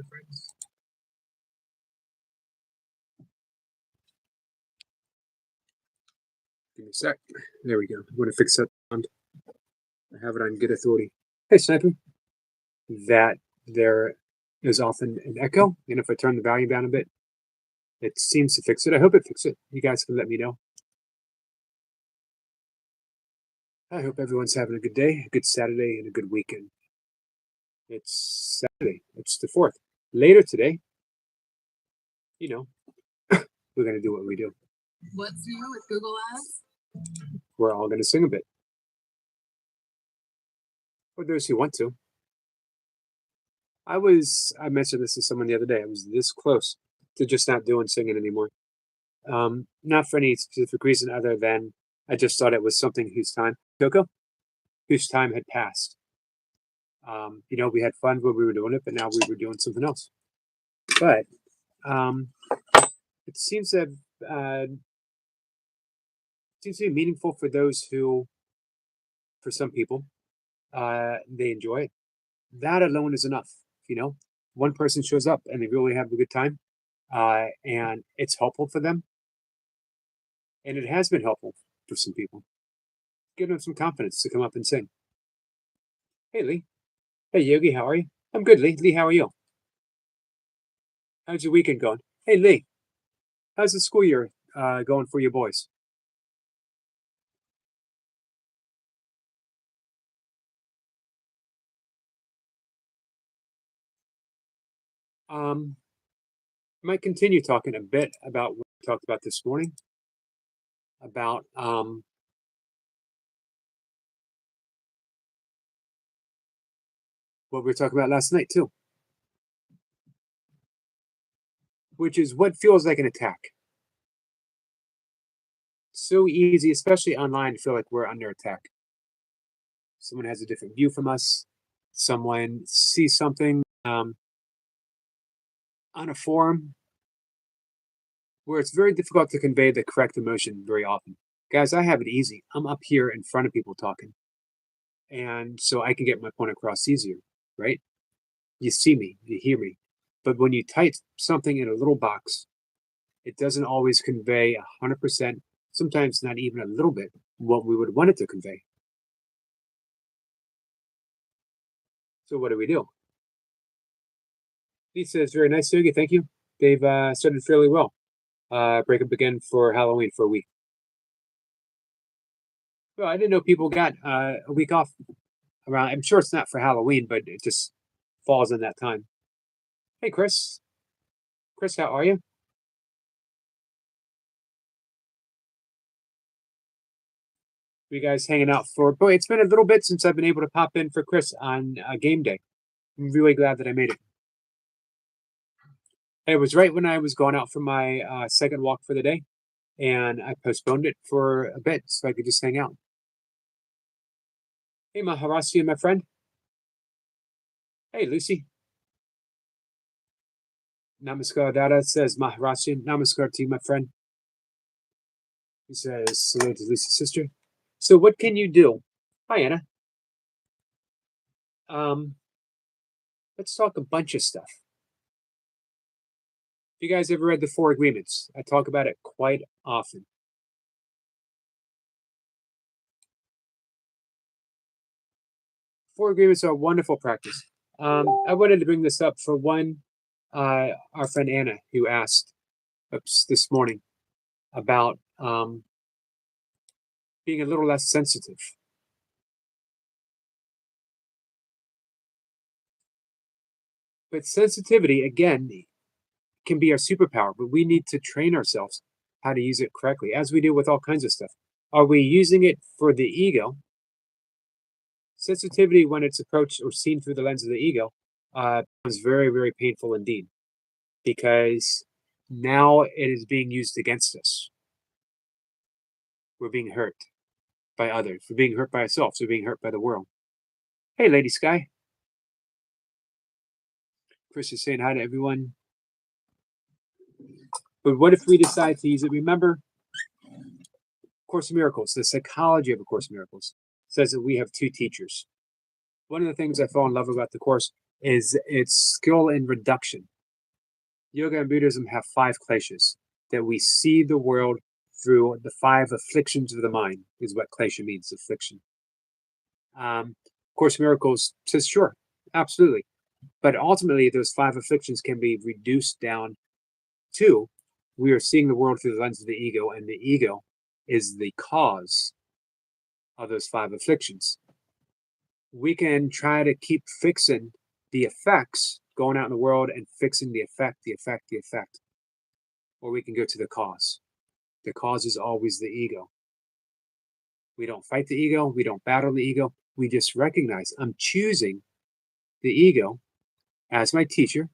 friends. Give me a sec. There we go. I'm going to fix that sound. I have it on good authority. Hey, Sniper. That there is often an echo, and if I turn the volume down a bit, it seems to fix it. I hope it fixes it. You guys can let me know. I hope everyone's having a good day, a good Saturday, and a good weekend. It's Saturday. It's the 4th. Later today, you know, we're going to do what we do. What's new with Google Ads? We're all going to sing a bit. For those who want to. I mentioned this to someone the other day. I was this close to just not doing singing anymore. Not for any specific reason other than I just thought it was something whose time had passed. We had fun when we were doing it, but now we were doing something else. But it seems to be meaningful for those who, for some people, they enjoy it. That alone is enough. One person shows up and they really have a good time, and it's helpful for them. And it has been helpful for some people. Give them some confidence to come up and sing. Hey, Lee. Hey, Yogi, how are you? I'm good, Lee. Lee, how are you? How's your weekend going? Hey, Lee. How's the school year going for your boys? Might continue talking a bit about what we talked about this morning, about what we were talking about last night too, which is what feels like an attack. So easy, especially online, to feel like we're under attack. Someone has a different view from us. Someone sees something on a forum where it's very difficult to convey the correct emotion very often. Guys, I have it easy. I'm up here in front of people talking. And so I can get my point across easier, right? You see me, you hear me. But when you type something in a little box, it doesn't always convey 100%, sometimes not even a little bit, what we would want it to convey. So what do? He says, very nice, Yogi. Thank you. They've started fairly well. Breakup again for Halloween for a week. Well, I didn't know people got a week off around. I'm sure it's not for Halloween, but it just falls in that time. Hey, Chris. Chris, how are you? You guys hanging out for? Boy, it's been a little bit since I've been able to pop in for Chris on game day. I'm really glad that I made it. It was right when I was going out for my second walk for the day, and I postponed it for a bit so I could just hang out. Hey, Maharashtra, my friend. Hey, Lucy. Namaskar, Dada says Maharashtra. Namaskar to you, my friend. He says hello to Lucy's sister. So what can you do? Hi, Anna. Let's talk a bunch of stuff. You guys ever read the 4 Agreements? I talk about it quite often. Four Agreements are a wonderful practice. I wanted to bring this up for one, our friend Anna, who asked this morning about being a little less sensitive. But sensitivity, again, can be our superpower, but we need to train ourselves how to use it correctly, as we do with all kinds of stuff. Are we using it for the ego? Sensitivity, when it's approached or seen through the lens of the ego, is very, very painful indeed, because now it is being used against us. We're being hurt by others. We're being hurt by ourselves. We're being hurt by the world. Hey, Lady Sky. Chris is saying hi to everyone. But what if we decide to use it? Remember, Course in Miracles, the psychology of A Course in Miracles, says that we have 2 teachers. One of the things I fall in love about the Course is its skill in reduction. Yoga and Buddhism have 5 kleshas, that we see the world through the 5 afflictions of the mind, is what klesha means, affliction. Course in Miracles says, sure, absolutely. But ultimately, those 5 afflictions can be reduced down to we are seeing the world through the lens of the ego, and the ego is the cause of those 5 afflictions. We can try to keep fixing the effects, going out in the world and fixing the effect, the effect, the effect. Or we can go to the cause. The cause is always the ego. We don't fight the ego. We don't battle the ego. We just recognize I'm choosing the ego as my teacher.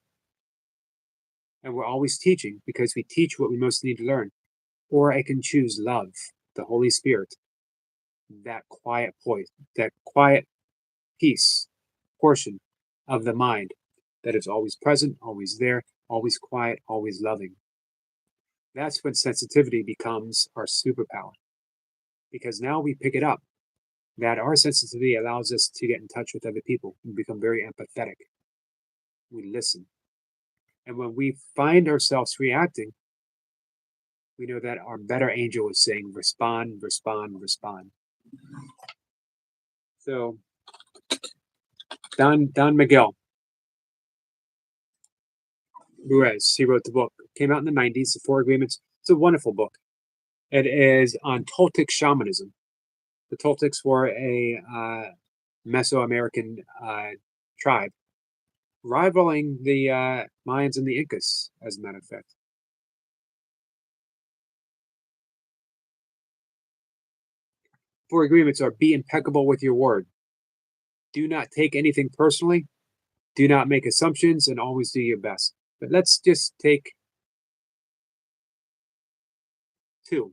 And we're always teaching because we teach what we most need to learn. Or I can choose love, the Holy Spirit, that quiet voice, that quiet peace portion of the mind that is always present, always there, always quiet, always loving. That's when sensitivity becomes our superpower. Because now we pick it up that our sensitivity allows us to get in touch with other people and become very empathetic. We listen. And when we find ourselves reacting, we know that our better angel is saying, respond, respond, respond. So, Don Miguel Ruiz, he wrote the book. It came out in the 90s, The 4 Agreements. It's a wonderful book. It is on Toltec shamanism. The Toltecs were a Mesoamerican tribe, rivaling the Mayans and the Incas, as a matter of fact. Four agreements are: be impeccable with your word. Do not take anything personally. Do not make assumptions, and always do your best. But let's just take two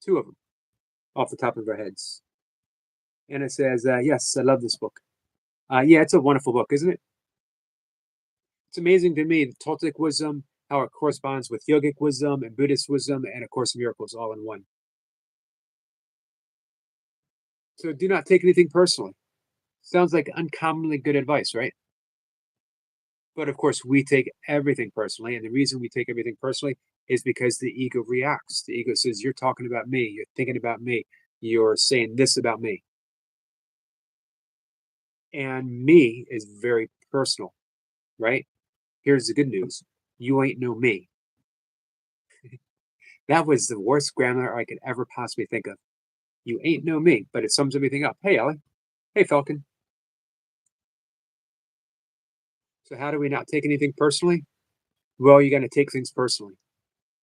of them off the top of our heads. And it says, yes, I love this book. Yeah, it's a wonderful book, isn't it? It's amazing to me, the Toltec wisdom, how it corresponds with yogic wisdom and Buddhist wisdom and A Course in Miracles all in one. So do not take anything personally. Sounds like uncommonly good advice, right? But of course, we take everything personally. And the reason we take everything personally is because the ego reacts. The ego says, you're talking about me. You're thinking about me. You're saying this about me. And me is very personal, right? Here's the good news. You ain't no me. That was the worst grammar I could ever possibly think of. You ain't no me, but it sums everything up. Hey, Ellie. Hey, Falcon. So how do we not take anything personally? Well, you're going to take things personally,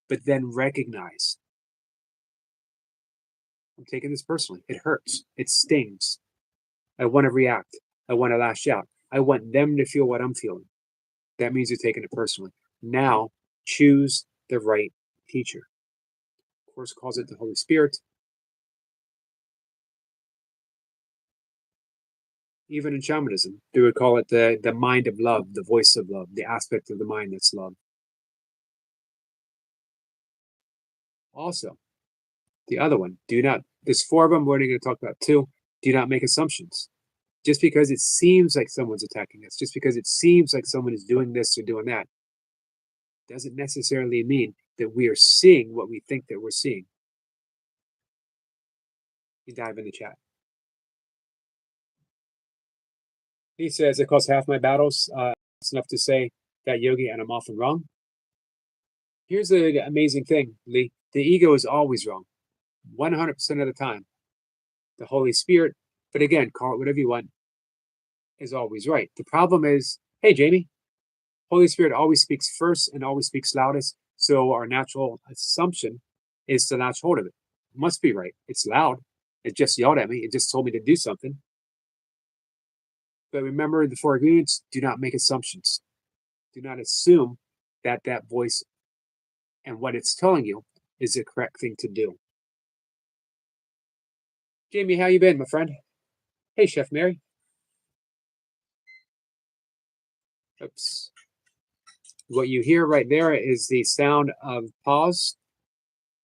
but then recognize, I'm taking this personally. It hurts. It stings. I want to react. I want to lash out. I want them to feel what I'm feeling. That means you're taking it personally. Now, choose the right teacher. Of course, calls it the Holy Spirit. Even in shamanism, they would call it the mind of love, the voice of love, the aspect of the mind that's love. Also, the other one, there's 4 of them, we're only going to talk about 2. Do not make assumptions. Just because it seems like someone's attacking us, just because it seems like someone is doing this or doing that, doesn't necessarily mean that we are seeing what we think that we're seeing. You dive in the chat. He says, it costs half my battles. It's enough to say that yogi, and I'm often wrong. Here's the amazing thing, Lee. The ego is always wrong, 100% of the time. The Holy Spirit, but again, call it whatever you want, is always right. The problem is, hey, Jamie, Holy Spirit always speaks first and always speaks loudest. So our natural assumption is to latch hold of it. It must be right. It's loud. It just yelled at me. It just told me to do something. But remember the 4 agreements: do not make assumptions. Do not assume that that voice and what it's telling you is the correct thing to do. Jamie, how you been, my friend? Hey, Chef Mary. Oops. What you hear right there is the sound of paws,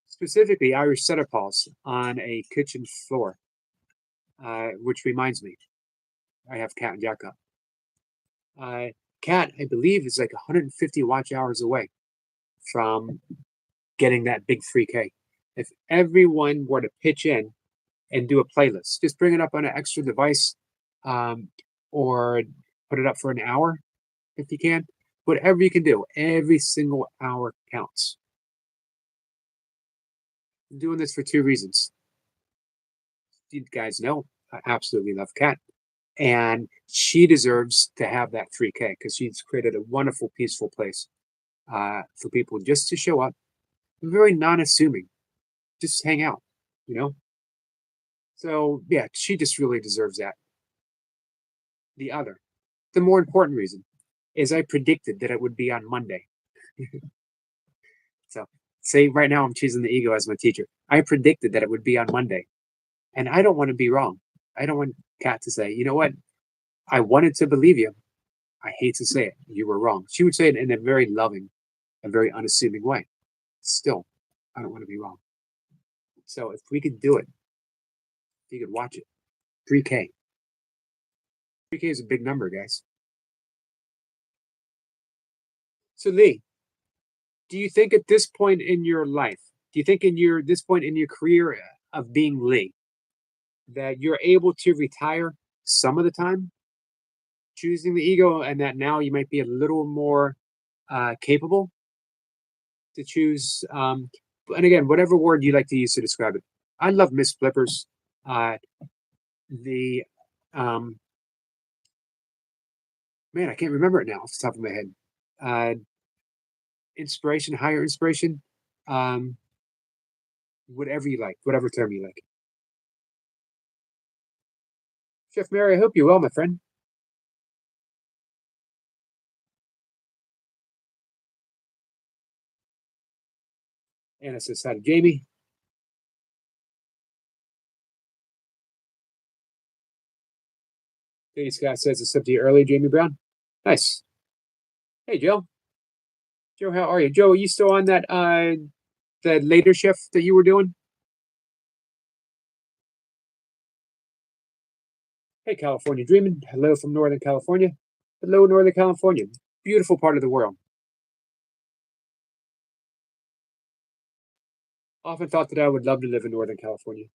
specifically Irish setter paws on a kitchen floor, which reminds me, I have cat and Jacka. Cat, I believe, is like 150 watch hours away from getting that big 3K. If everyone were to pitch in and do a playlist, just bring it up on an extra device, um, or put it up for an hour if you can. Whatever you can do, every single hour counts. I'm doing this for two reasons. You guys know I absolutely love Kat, and she deserves to have that 3K because she's created a wonderful, peaceful place for people just to show up, very non-assuming, just hang out, you know. So yeah, she just really deserves that. The other, the more important reason, is I predicted that it would be on Monday. So say right now I'm choosing the ego as my teacher. I predicted that it would be on Monday, and I don't want to be wrong. I don't want Kat to say, you know what, I wanted to believe you. I hate to say it, you were wrong. She would say it in a very loving and very unassuming way. Still, I don't want to be wrong. So if we could do it, if you could watch it, 3K. 3K is a big number, guys. So Lee, do you think at this point in your life, do you think in your this point in your career of being Lee, that you're able to retire some of the time choosing the ego, and that now you might be a little more capable to choose? And again, whatever word you like to use to describe it. I love Miss Flippers. The Man, I can't remember it now off the top of my head. Uh, Inspiration, higher inspiration, um, whatever you like, whatever term you like. Chef Mary, I hope you're well, my friend. Anna says hi to Jamie. Katie Scott says it's up to you early, Jamie Brown. Nice. Hey, Joe. Joe, how are you? Joe, are you still on that later shift that you were doing? Hey, California Dreaming. Hello from Northern California. Hello, Northern California. Beautiful part of the world. Often thought that I would love to live in Northern California.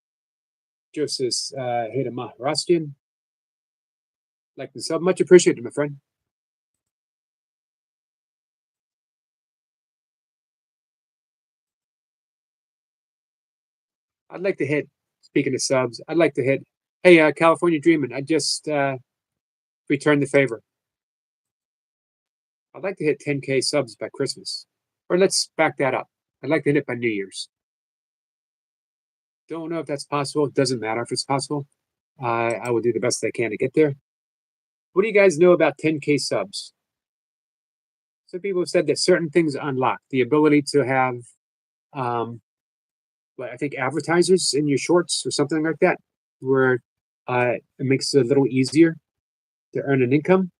Joe says, hey to Maharastian. Like the sub, much appreciated, my friend. I'd like to hit, speaking of subs, I'd like to hit, hey, California Dreaming, I just returned the favor. I'd like to hit 10K subs by Christmas. Or let's back that up. I'd like to hit it by New Year's. Don't know if that's possible. It doesn't matter if it's possible. I will do the best I can to get there. What do you guys know about 10K subs? Some people have said that certain things unlock the ability to have, I think, advertisers in your shorts or something like that, where it makes it a little easier to earn an income.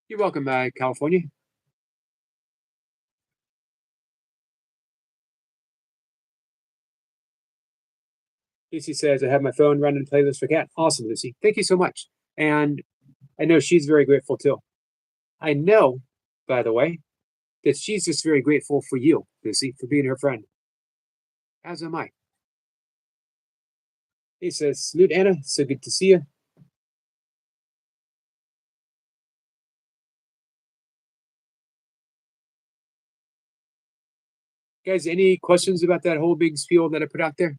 You're welcome, California. Lucy says, I have my phone running playlist for Cat. Awesome, Lucy. Thank you so much. And I know she's very grateful too. I know, by the way, that she's just very grateful for you, Lucy, for being her friend. As am I. He says, salute, Anna. So good to see you. Guys, any questions about that whole big spiel that I put out there?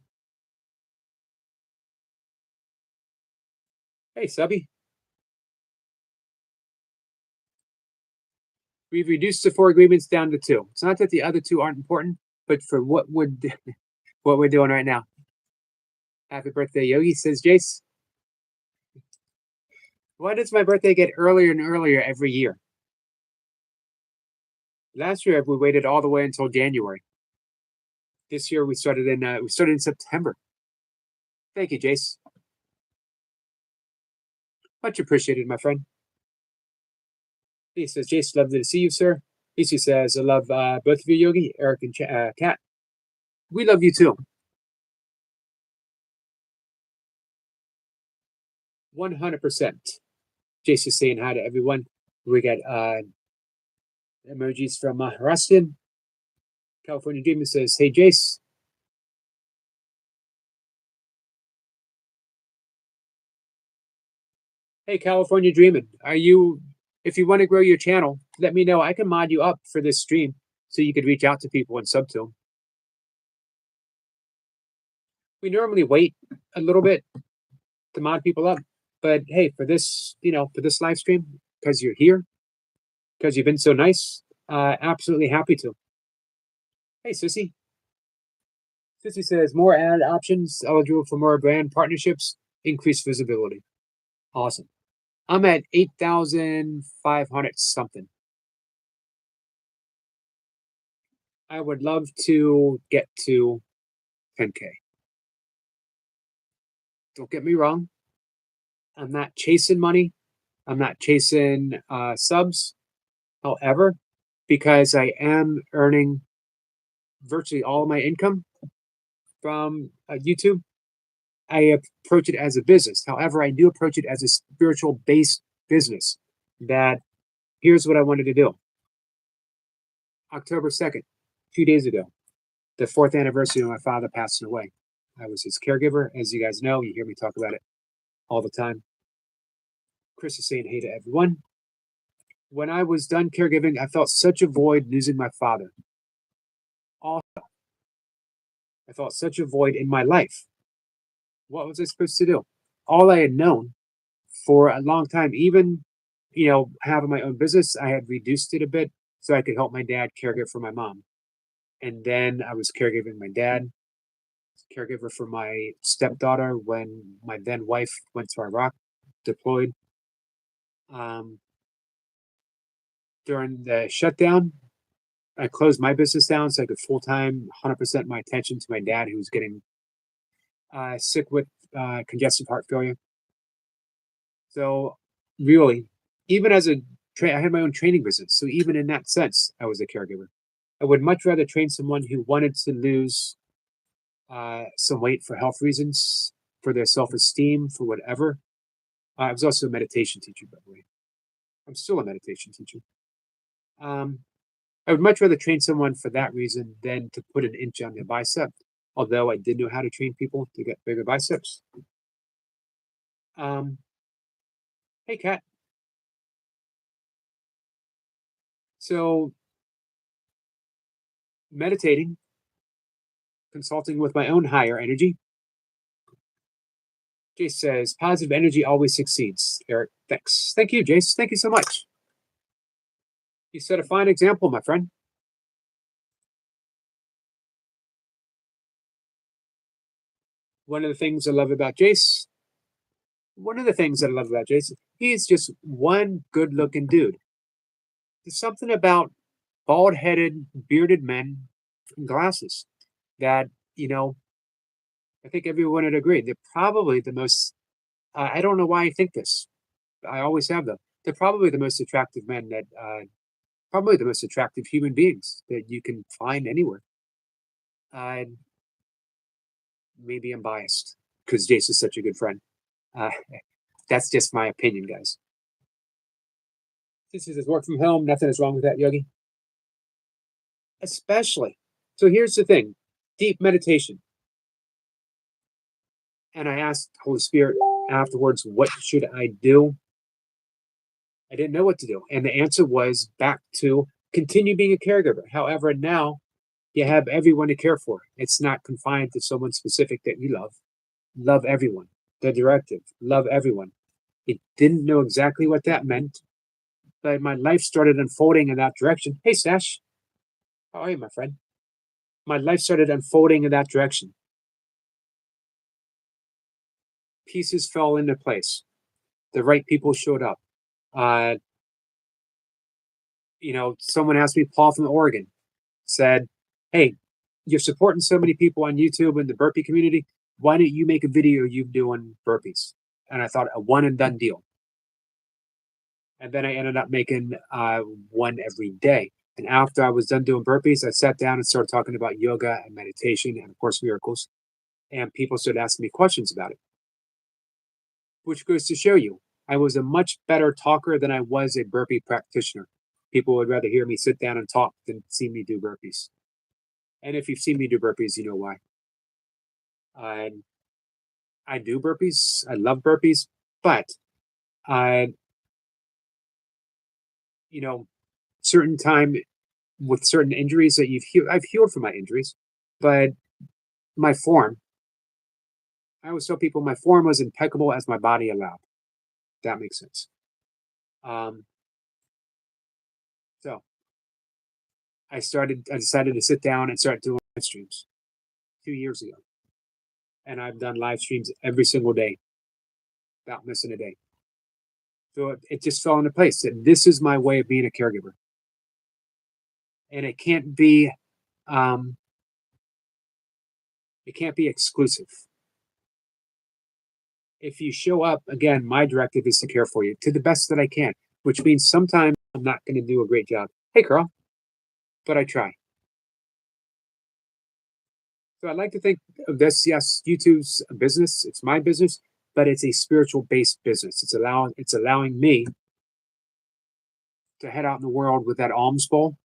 Hey, Subby. We've reduced the 4 agreements down to 2. It's not that the other 2 aren't important, but for what would what we're doing right now. Happy birthday, Yogi, says Jace. Why does my birthday get earlier and earlier every year? Last year we waited all the way until January. This year we started in September. Thank you, Jace. Much appreciated, my friend. He says, Jace, lovely to see you, sir. He says, I love both of you, Yogi, Eric, and Kat. We love you too. 100%. Jason's saying hi to everyone. We got emojis from Rustin. California Dreamer says, hey, Jace. Hey, California Dreaming, if you want to grow your channel, let me know. I can mod you up for this stream so you could reach out to people and sub to them. We normally wait a little bit to mod people up, but hey, for this, for this live stream, because you're here, because you've been so nice, absolutely happy to. Hey, Sissy. Sissy says, more ad options, eligible for more brand partnerships, increased visibility. Awesome. I'm at 8,500 something. I would love to get to 10K. Don't get me wrong. I'm not chasing money. I'm not chasing subs. However, because I am earning virtually all of my income from YouTube, I approach it as a business. However, I do approach it as a spiritual based business. That here's what I wanted to do. October 2nd, 2 days ago, the 4th anniversary of my father passing away. I was his caregiver. As you guys know, you hear me talk about it all the time. Chris is saying hey to everyone. When I was done caregiving, I felt such a void losing my father. Also, I felt such a void in my life. What was I supposed to do? All I had known for a long time, even, having my own business, I had reduced it a bit so I could help my dad caregive for my mom. And then I was caregiving my dad, caregiver for my stepdaughter when my then wife went to Iraq, deployed. During the shutdown, I closed my business down so I could full-time, 100% my attention to my dad, who was getting sick with congestive heart failure. So really, even as I had my own training business. So even in that sense, I was a caregiver. I would much rather train someone who wanted to lose some weight for health reasons, for their self-esteem, for whatever. I was also a meditation teacher, by the way. I'm still a meditation teacher. I would much rather train someone for that reason than to put an inch on their bicep, although I did know how to train people to get bigger biceps. Hey, Kat. So, meditating, consulting with my own higher energy. Jace says, positive energy always succeeds. Eric, thanks. Thank you, Jace. Thank you so much. You set a fine example, my friend. One of the things I love about Jace, he's just one good-looking dude. There's something about bald-headed, bearded men in glasses that, I think everyone would agree. They're probably the most, I don't know why I think this. I always have them. They're probably the most attractive men that, probably the most attractive human beings that you can find anywhere. Maybe I'm biased because Jace is such a good friend. That's just my opinion, guys. This is work from home. Nothing is wrong with that, Yogi. Especially. So here's the thing, deep meditation. And I asked Holy Spirit afterwards, what should I do? I didn't know what to do. And the answer was back to continue being a caregiver. However, now you have everyone to care for. It's not confined to someone specific that you love. Love everyone. The directive, love everyone. It didn't know exactly what that meant, but my life started unfolding in that direction. Hey, Sash. How are you, my friend? My life started unfolding in that direction. Pieces fell into place. The right people showed up. Someone asked me, Paul from Oregon, said, hey, you're supporting so many people on YouTube and the burpee community. Why don't you make a video of you doing burpees? And I thought a one and done deal. And then I ended up making one every day. And after I was done doing burpees, I sat down and started talking about yoga and meditation and, of course, miracles. And people started asking me questions about it. which goes to show you I was a much better talker than I was a burpee practitioner. People would rather hear me sit down and talk than see me do burpees. And if you've seen me do burpees, you know why. I I do burpees. I love burpees, but I, you know, certain time with certain injuries that I've healed from my injuries, but my form, I always tell people my form was impeccable as my body allowed. That makes sense. Um, so I decided to sit down and start doing live streams 2 years ago. And I've done live streams every single day, without missing a day. So it just fell into place. And this is my way of being a caregiver. And um, it can't be exclusive. If you show up, again, my directive is to care for you to the best that I can, which means sometimes I'm not going to do a great job. Hey, Carl, but I try. So I'd like to think of this. Yes, YouTube's a business. It's my business, but it's a spiritual based business. It's allowing me to head out in the world with that alms bowl,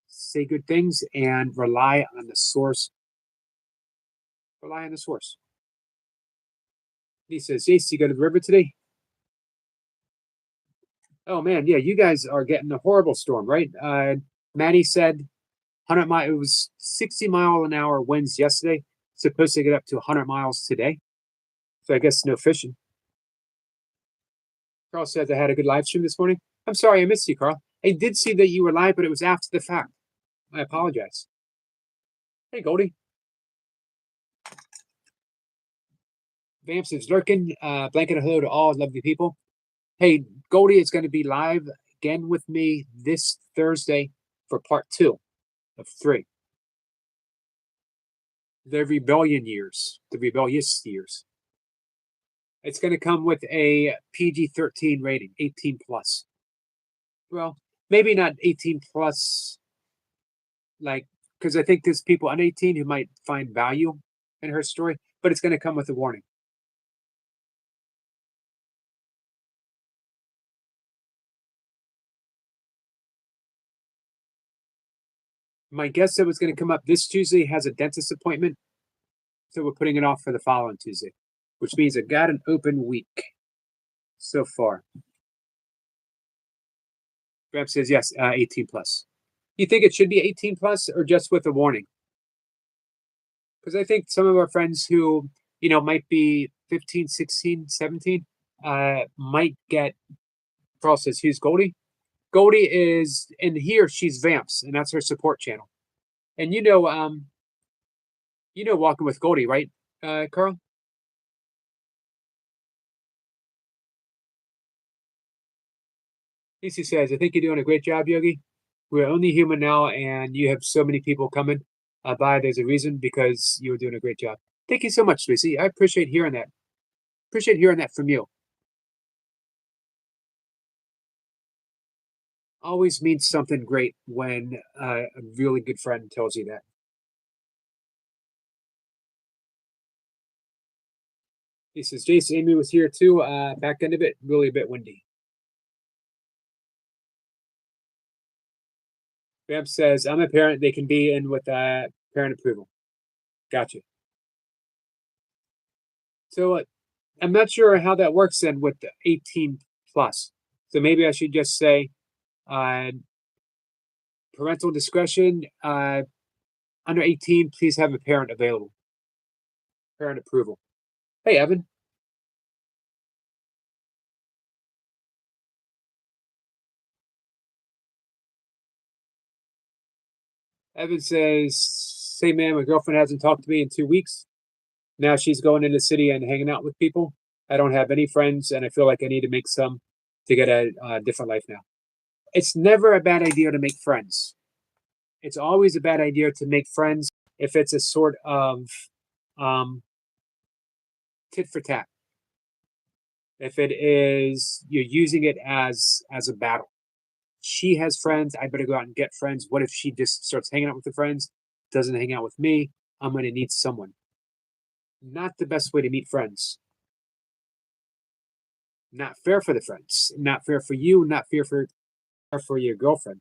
say good things, and rely on the source. Rely on the source. He says, Jace, you go to the river today? Oh man, yeah, you guys are getting a horrible storm, right? Maddie said 100 mile. It was 60-mile-an-hour winds yesterday. Supposed to get up to 100 miles today. So I guess no fishing. Carl says I had a good live stream this morning. I'm sorry I missed you, Carl. I did see that you were live, but it was after the fact. I apologize. Hey, Goldie. Vamps is lurking. Blanket a hello to all lovely people. Hey, Goldie is going to be live again with me this Thursday for part 2 of 3. The rebellion years, the rebellious years. It's going to come with a PG-13 rating, 18 plus. Well, maybe not 18 plus, like, because I think there's people under 18 who might find value in her story, but it's going to come with a warning. My guest that was going to come up this Tuesday has a dentist appointment, so we're putting it off for the following Tuesday, which means I got an open week so far. Graham says yes, 18 plus. You think it should be 18 plus or just with a warning? Because I think some of our friends who, might be 15, 16, 17, might get, Carl says, who's Goldie? Goldie is, and here she's Vamps, and that's her support channel. And Walking with Goldie, right, Carl? Lisa says, I think you're doing a great job, Yogi. We're only human now, and you have so many people coming by. There's a reason because you're doing a great job. Thank you so much, Lucy. I appreciate hearing that. Appreciate hearing that from you. Always means something great when a really good friend tells you that. He says, Jason, Amy was here too. Back end of it, really a bit windy. Bam says, I'm a parent. They can be in with parent approval. Gotcha. So I'm not sure how that works then with the 18 plus. So maybe I should just say parental discretion. Under 18, please have a parent available. Parent approval. Hey, Evan. Evan says, say, man, my girlfriend hasn't talked to me in 2 weeks. Now she's going in the city and hanging out with people. I don't have any friends, and I feel like I need to make some to get a different life now. It's never a bad idea to make friends. It's always a bad idea to make friends if it's a sort of tit for tat. If it is you're using it as a battle. She has friends. I better go out and get friends. What if she just starts hanging out with the friends, doesn't hang out with me? I'm going to need someone. Not the best way to meet friends. Not fair for the friends. Not fair for you. Not fair for your girlfriend.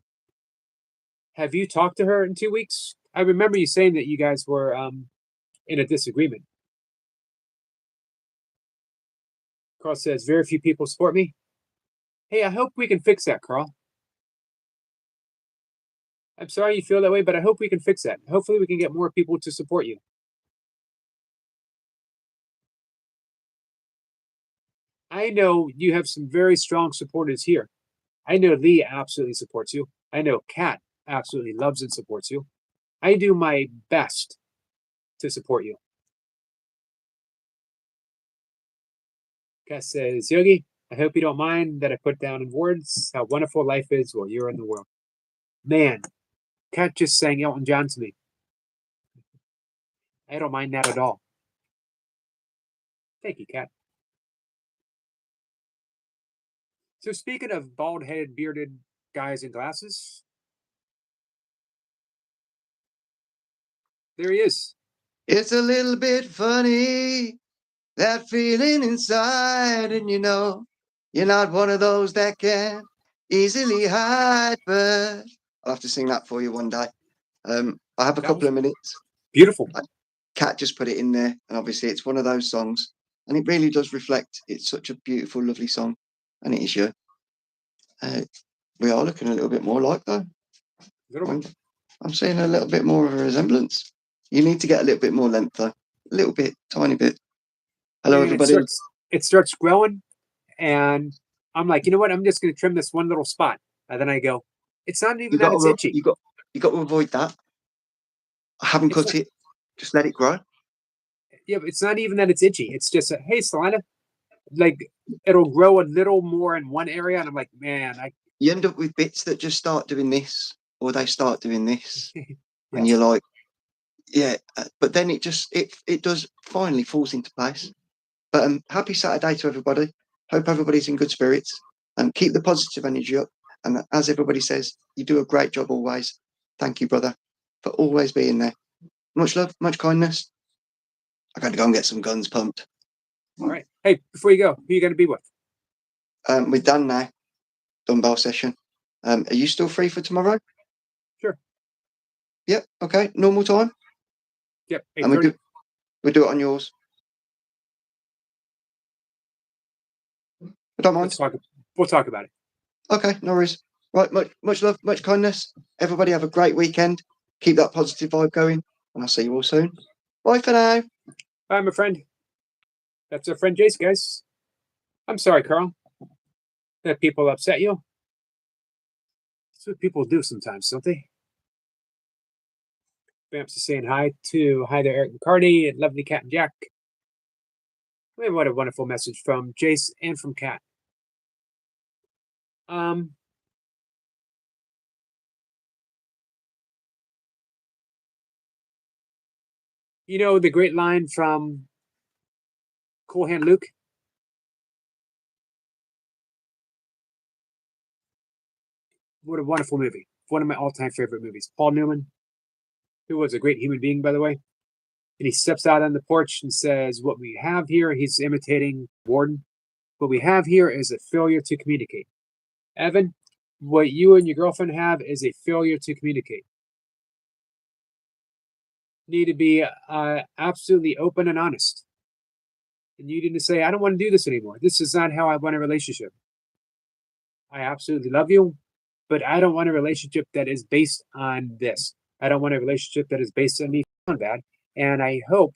Have you talked to her in 2 weeks? I remember you saying that you guys were in a disagreement. Carl says, very few people support me. Hey, I hope we can fix that, Carl. I'm sorry you feel that way, but I hope we can fix that. Hopefully we can get more people to support you. I know you have some very strong supporters here. I know Lee absolutely supports you. I know Kat absolutely loves and supports you. I do my best to support you. Kat says, Yogi, I hope you don't mind that I put down in words how wonderful life is while you're in the world. Man, Kat just sang Elton John to me. I don't mind that at all. Thank you, Kat. So speaking of bald-headed, bearded guys in glasses, there he is. It's a little bit funny, that feeling inside, and you're not one of those that can easily hide, but I'll have to sing that for you one day. I have a couple of minutes. Beautiful. Kat just put it in there, and obviously it's one of those songs, and it really does reflect. It's such a beautiful, lovely song, and it is you. We are looking a little bit more like though. I'm seeing a little bit more of a resemblance. You need to get a little bit more length though, a little bit, tiny bit. Hello, everybody. It starts growing, and I'm like, you know what? I'm just going to trim this one little spot, and then I go, it's not even that it's itchy. You got to avoid that. I haven't cut it. Just let it grow. Yeah, but it's not even that it's itchy. It's just, hey, Selena, like it'll grow a little more in one area, and I'm like, man, you end up with bits that just start doing this, or they start doing this, yes. And you're like, yeah. But then it does finally falls into place. But happy Saturday to everybody. Hope everybody's in good spirits, and keep the positive energy up. And as everybody says, you do a great job always. Thank you, brother, for always being there. Much love, much kindness. I got to go and get some guns pumped. All right. Hey, before you go, who are you going to be with? We're done now. Dumbbell session. Are you still free for tomorrow? Sure. Yep. Okay. Normal time. Yep. And we do it on yours. I don't mind. We'll talk about it. Okay. No worries. Right. Much love, much kindness. Everybody have a great weekend. Keep that positive vibe going, and I'll see you all soon. Bye for now. Bye, my friend. That's our friend Jace, guys. I'm sorry, Carl, that people upset you. That's what people do sometimes, don't they? Bamps is saying hi there, Eric McCarty and lovely Cat and Jack. What a wonderful message from Jace and from Cat. You know the great line from Cool Hand Luke? What a wonderful movie. One of my all-time favorite movies. Paul Newman, who was a great human being, by the way. And he steps out on the porch and says, what we have here, he's imitating Warden. What we have here is a failure to communicate. Evan, what you and your girlfriend have is a failure to communicate. Need to be absolutely open and honest. And you need to say, I don't want to do this anymore. This is not how I want a relationship. I absolutely love you, but I don't want a relationship that is based on this. I don't want a relationship that is based on me feeling bad. And I hope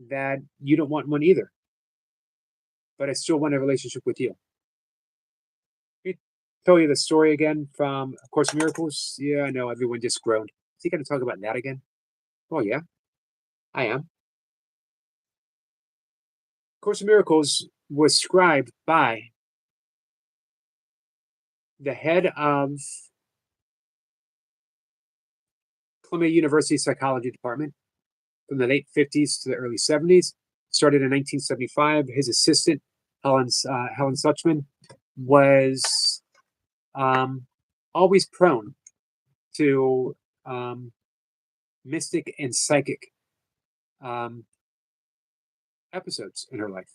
that you don't want one either. But I still want a relationship with you. Let me tell you the story again from A Course in Miracles. Yeah, I know everyone just groaned. Is he going to talk about that again? Oh, yeah, I am. Course in Miracles was scribed by the head of Columbia University Psychology Department from the late 50s to the early 70s. Started in 1975. His assistant, Helen Suchman, was always prone to mystic and psychic episodes in her life,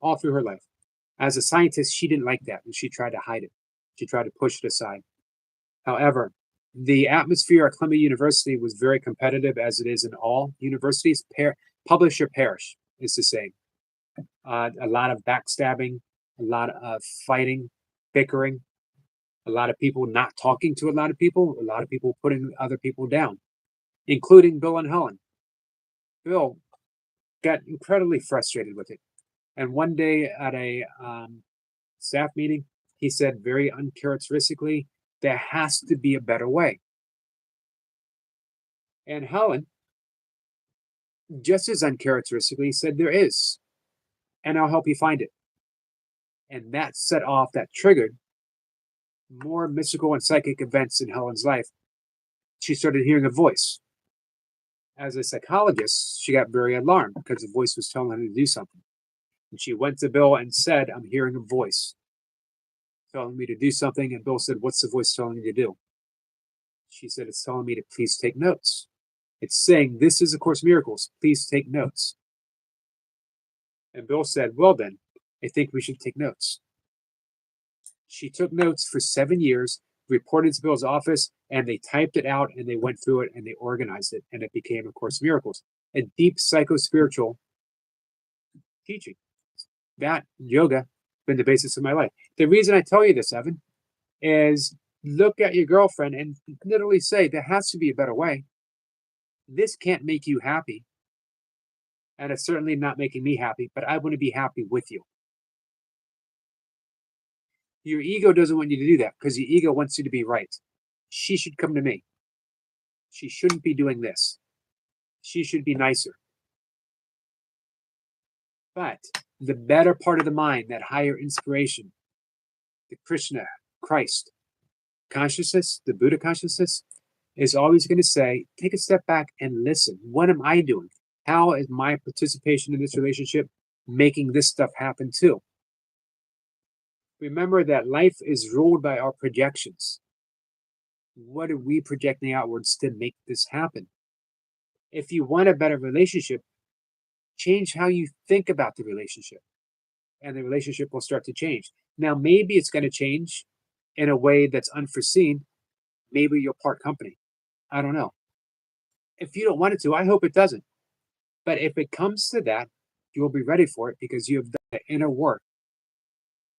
all through her life. As a scientist, she didn't like that, and she tried to hide it. She tried to push it aside. However, the atmosphere at Columbia University was very competitive, as it is in all universities. Publish or perish is the same. A lot of backstabbing, a lot of fighting, bickering, a lot of people not talking to a lot of people putting other people down, including Bill and Helen. Bill got incredibly frustrated with it. And one day at a staff meeting, he said very uncharacteristically, there has to be a better way. And Helen, just as uncharacteristically, said there is. And I'll help you find it. And that set off, that triggered more mystical and psychic events in Helen's life. She started hearing a voice. As a psychologist, she got very alarmed because the voice was telling her to do something. And she went to Bill and said, I'm hearing a voice telling me to do something. And Bill said, what's the voice telling you to do? She said, it's telling me to please take notes. It's saying, this is A Course in Miracles. Please take notes. And Bill said, well then, I think we should take notes. She took notes for 7 years, reported to Bill's office, and they typed it out and they went through it and they organized it, and it became A Course in Miracles, a deep psycho-spiritual teaching. That yoga been the basis of my life. The reason I tell you this, Evan, is look at your girlfriend and literally say, there has to be a better way. This can't make you happy. And it's certainly not making me happy, but I want to be happy with you. Your ego doesn't want you to do that because your ego wants you to be right. She should come to me. She shouldn't be doing this. She should be nicer. But the better part of the mind, that higher inspiration, the Krishna, Christ consciousness, the Buddha consciousness, is always going to say, take a step back and listen. What am I doing? How is my participation in this relationship making this stuff happen too? Remember that life is ruled by our projections. What are we projecting outwards to make this happen? If you want a better relationship, change how you think about the relationship, and the relationship will start to change. Now, maybe it's going to change in a way that's unforeseen. Maybe you'll part company. I don't know. If you don't want it to, I hope it doesn't. But if it comes to that, you will be ready for it because you have done the inner work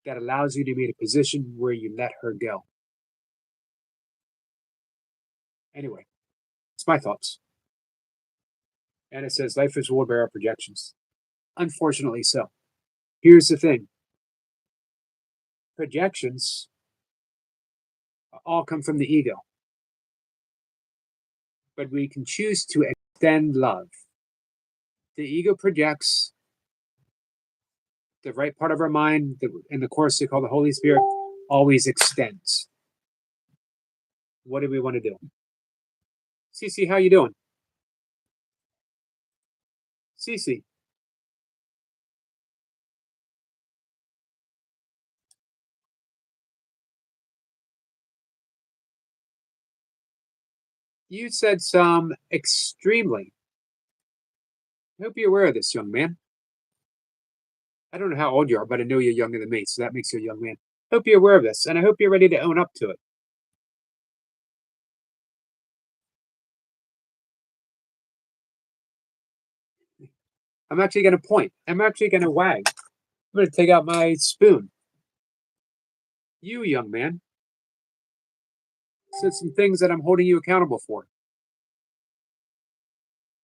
that allows you to be in a position where you let her go. Anyway, it's my thoughts. And it says, life is ruled by our projections. Unfortunately so. Here's the thing. Projections all come from the ego. But we can choose to extend love. The ego projects. The right part of our mind, in the Course they call the Holy Spirit, always extends. What do we want to do? Cece, how you doing? Cece. You said some extremely. I hope you're aware of this, young man. I don't know how old you are, but I know you're younger than me, so that makes you a young man. I hope you're aware of this, and I hope you're ready to own up to it. I'm actually going to point. I'm actually going to wag. I'm going to take out my spoon. You, young man, said some things that I'm holding you accountable for.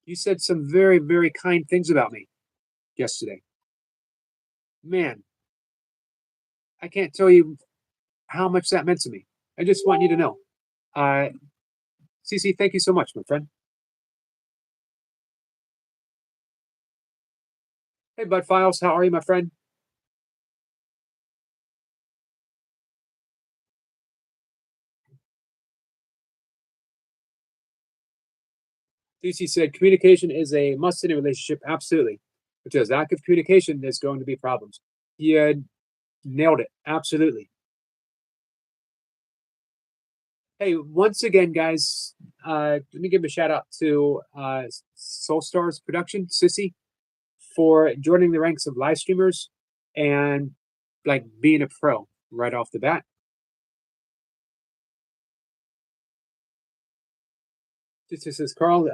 You said some very, very kind things about me yesterday. Man, I can't tell you how much that meant to me. I just want you to know. Cece, thank you so much, my friend. Hey, Bud Files, how are you, my friend? Cece said, communication is a must in a relationship. Absolutely. If there's lack of communication, there's going to be problems. You nailed it. Absolutely. Hey, once again, guys, let me give a shout out to Soul Stars Production, Sissy, for joining the ranks of live streamers and like being a pro right off the bat. This says, Carl,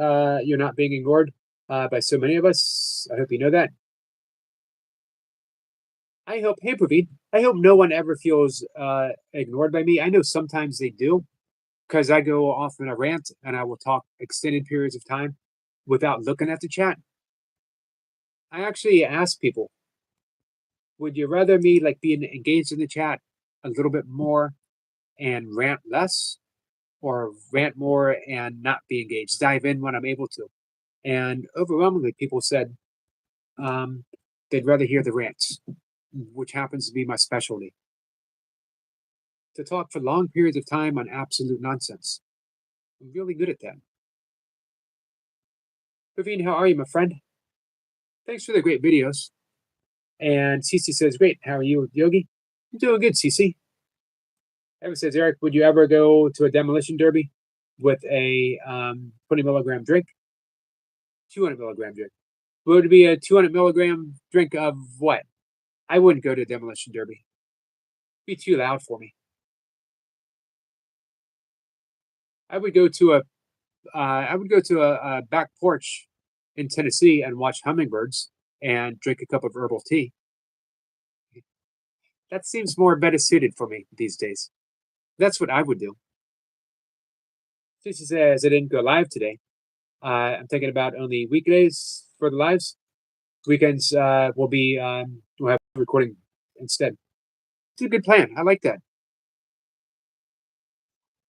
you're not being ignored by so many of us. I hope you know that. I hope, hey, Praveen, I hope no one ever feels ignored by me. I know sometimes they do, because I go off in a rant and I will talk extended periods of time without looking at the chat. I actually ask people, would you rather me like being engaged in the chat a little bit more and rant less, or rant more and not be engaged, dive in when I'm able to? And overwhelmingly, people said they'd rather hear the rants, which happens to be my specialty. To talk for long periods of time on absolute nonsense. I'm really good at that. Praveen, how are you, my friend? Thanks for the great videos. And Cece says, great. How are you, Yogi? I'm doing good, Cece. Evan says, Eric, would you ever go to a demolition derby with a 20 milligram drink? 200 milligram drink. Would it be a 200 milligram drink of what? I wouldn't go to a demolition derby. It'd be too loud for me. I would go to a back porch in Tennessee and watch hummingbirds and drink a cup of herbal tea. That seems more better suited for me these days. That's what I would do. Cece says I didn't go live today. I'm thinking about only weekdays for the lives. Weekends will be we'll have recording instead. It's a good plan. I like that.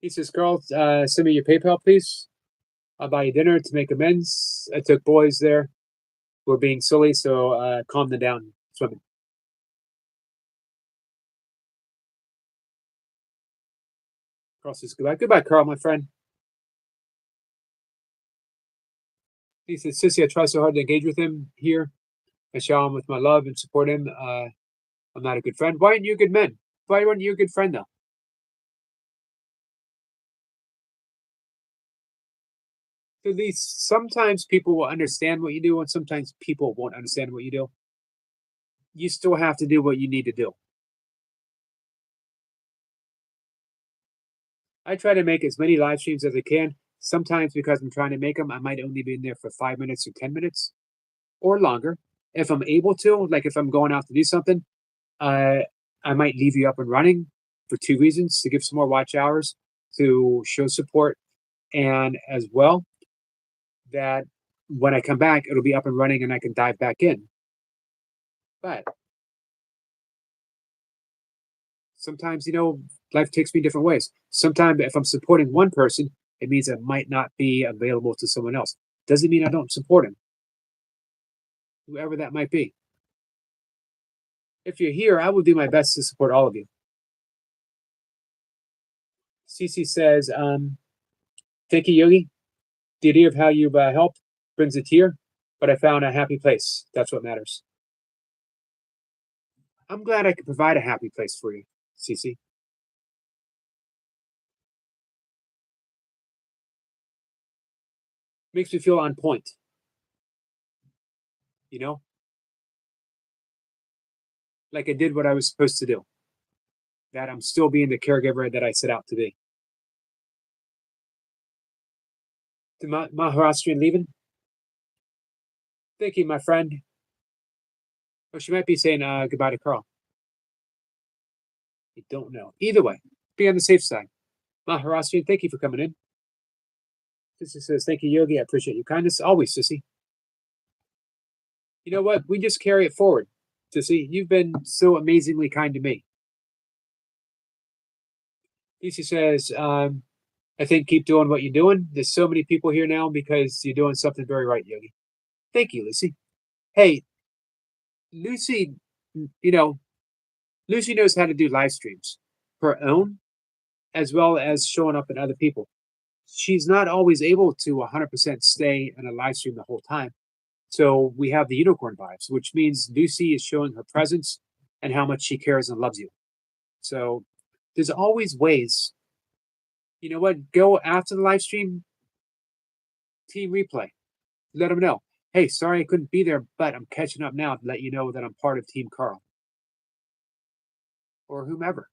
He says, Carl, send me your PayPal, please. I'll buy you dinner to make amends. I took boys there who were being silly, so calm them down swimming. Carl says goodbye. Goodbye, Carl, my friend. He says, Sissy, I try so hard to engage with him here. I shower him with my love and support him. I'm not a good friend. Why aren't you a good man? Why aren't you a good friend, though? At least sometimes people will understand what you do, and sometimes people won't understand what you do. You still have to do what you need to do. I try to make as many live streams as I can. Sometimes because I'm trying to make them, I might only be in there for 5 minutes or 10 minutes or longer. If I'm able to, like if I'm going out to do something, I might leave you up and running for 2 reasons: to give some more watch hours, to show support, and as well that when I come back, it'll be up and running and I can dive back in. But sometimes, life takes me different ways. Sometimes if I'm supporting one person, it means I might not be available to someone else. Doesn't mean I don't support him, whoever that might be. If you're here, I will do my best to support all of you. Cece says, thank you, Yogi. The idea of how you've helped brings a tear, but I found a happy place. That's what matters. I'm glad I could provide a happy place for you, Cece. Makes me feel on point. Like I did what I was supposed to do. That I'm still being the caregiver that I set out to be. To Maharashtrian leaving. Thank you, my friend. Oh, she might be saying goodbye to Carl. I don't know. Either way, be on the safe side. Maharashtrian, thank you for coming in. Sissy says, thank you, Yogi. I appreciate your kindness. Always, Sissy. You know what? We just carry it forward. Sissy, you've been so amazingly kind to me. Sissy says, I think keep doing what you're doing. There's so many people here now because you're doing something very right, Yogi. Thank you, Lucy. Hey, Lucy, Lucy knows how to do live streams, her own, as well as showing up in other people. She's not always able to 100% stay in a live stream the whole time. So we have the unicorn vibes, which means Lucy is showing her presence and how much she cares and loves you. So there's always ways. You know what? Go after the live stream, team replay. Let them know. Hey, sorry I couldn't be there, but I'm catching up now to let you know that I'm part of Team Carl. or whomever.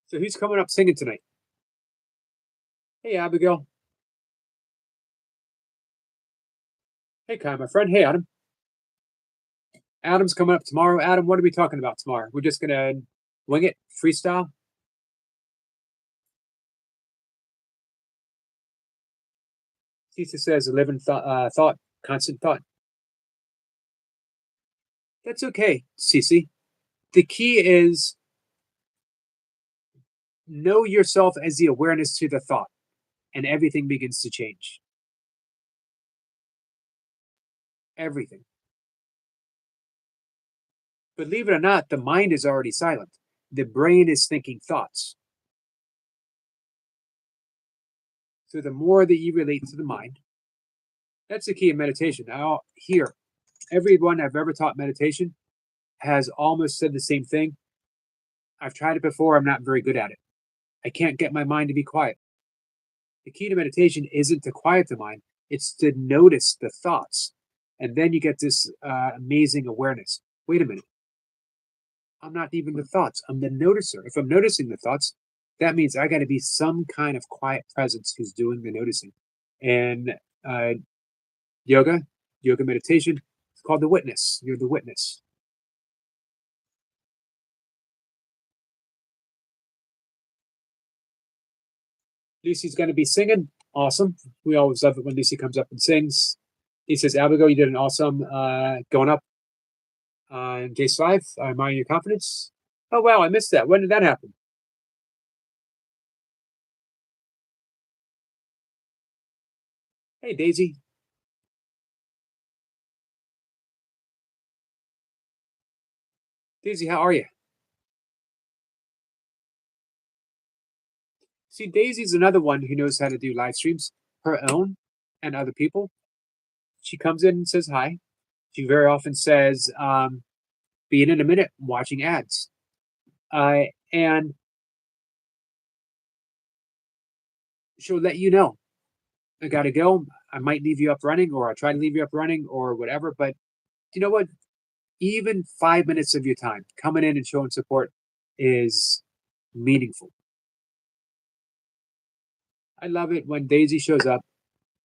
So who's coming up singing tonight? Hey, Abigail. Hey, Kai, my friend. Hey, Adam. Adam's coming up tomorrow. Adam, what are we talking about tomorrow? We're just gonna wing it, freestyle. Cece says, "A living thought, constant thought." That's okay, Cece. The key is know yourself as the awareness to the thought, and everything begins to change. Everything. Believe it or not, the mind is already silent. The brain is thinking thoughts. So the more that you relate to the mind, that's the key of meditation. Now, here, everyone I've ever taught meditation has almost said the same thing. I've tried it before. I'm not very good at it. I can't get my mind to be quiet. The key to meditation isn't to quiet the mind, it's to notice the thoughts. And then you get this amazing awareness. Wait a minute. I'm not even the thoughts. I'm the noticer. If I'm noticing the thoughts, that means I got to be some kind of quiet presence who's doing the noticing. And yoga meditation, it's called the witness. You're the witness. Lucy's going to be singing. Awesome. We always love it when Lucy comes up and sings. He says, Abigail, you did an awesome going up on Jace Live. I admire your confidence. Oh, wow. I missed that. When did that happen? Hey, Daisy. Daisy, how are you? See, Daisy's another one who knows how to do live streams, her own and other people. She comes in and says hi. She very often says, be in a minute, watching ads. And she'll let you know, I got to go. I might leave you up running, or I'll try to leave you up running, or whatever. But you know what? Even 5 minutes of your time coming in and showing support is meaningful. I love it when Daisy shows up,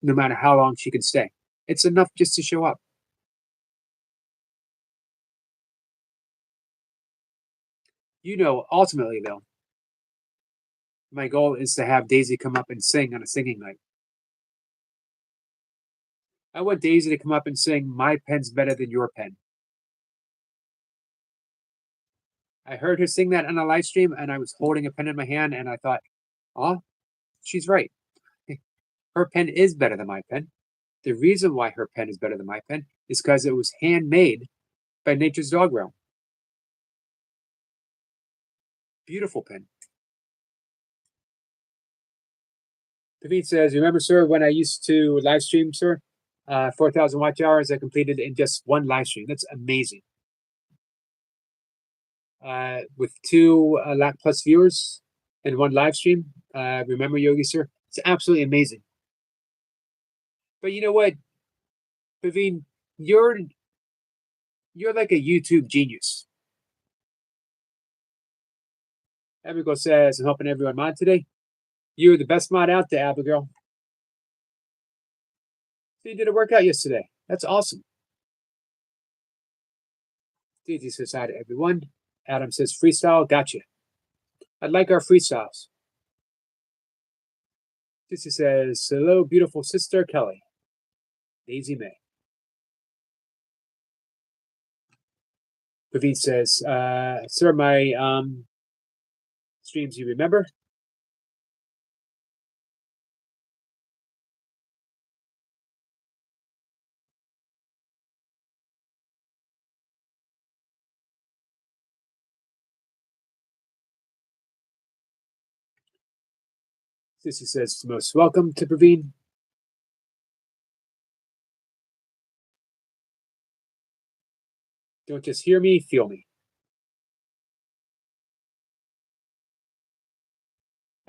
no matter how long she can stay. It's enough just to show up. You know, ultimately, though, my goal is to have Daisy come up and sing on a singing night. I want Daisy to come up and sing, My Pen's Better Than Your Pen. I heard her sing that on a live stream, and I was holding a pen in my hand, and I thought, oh, she's right. Her pen is better than my pen. The reason why her pen is better than my pen is because it was handmade by Nature's Dog Realm. Beautiful pen. David says, remember, sir, when I used to live stream, sir, 4,000 watch hours I completed in just one live stream. That's amazing. With 2 lakh plus viewers in one live stream. Remember, Yogi, sir? It's absolutely amazing. But you know what, Paveen, you're like a YouTube genius. Abigail says, I'm helping everyone mod today. You're the best mod out there, Abigail. So you did a workout yesterday. That's awesome. Daisy says hi to everyone. Adam says freestyle. Gotcha. I like our freestyles. Daisy says, hello, beautiful sister Kelly. Daisy May. Paveen says, sir, my streams you remember? Sissy says, most welcome to Praveen. Don't just hear me, feel me.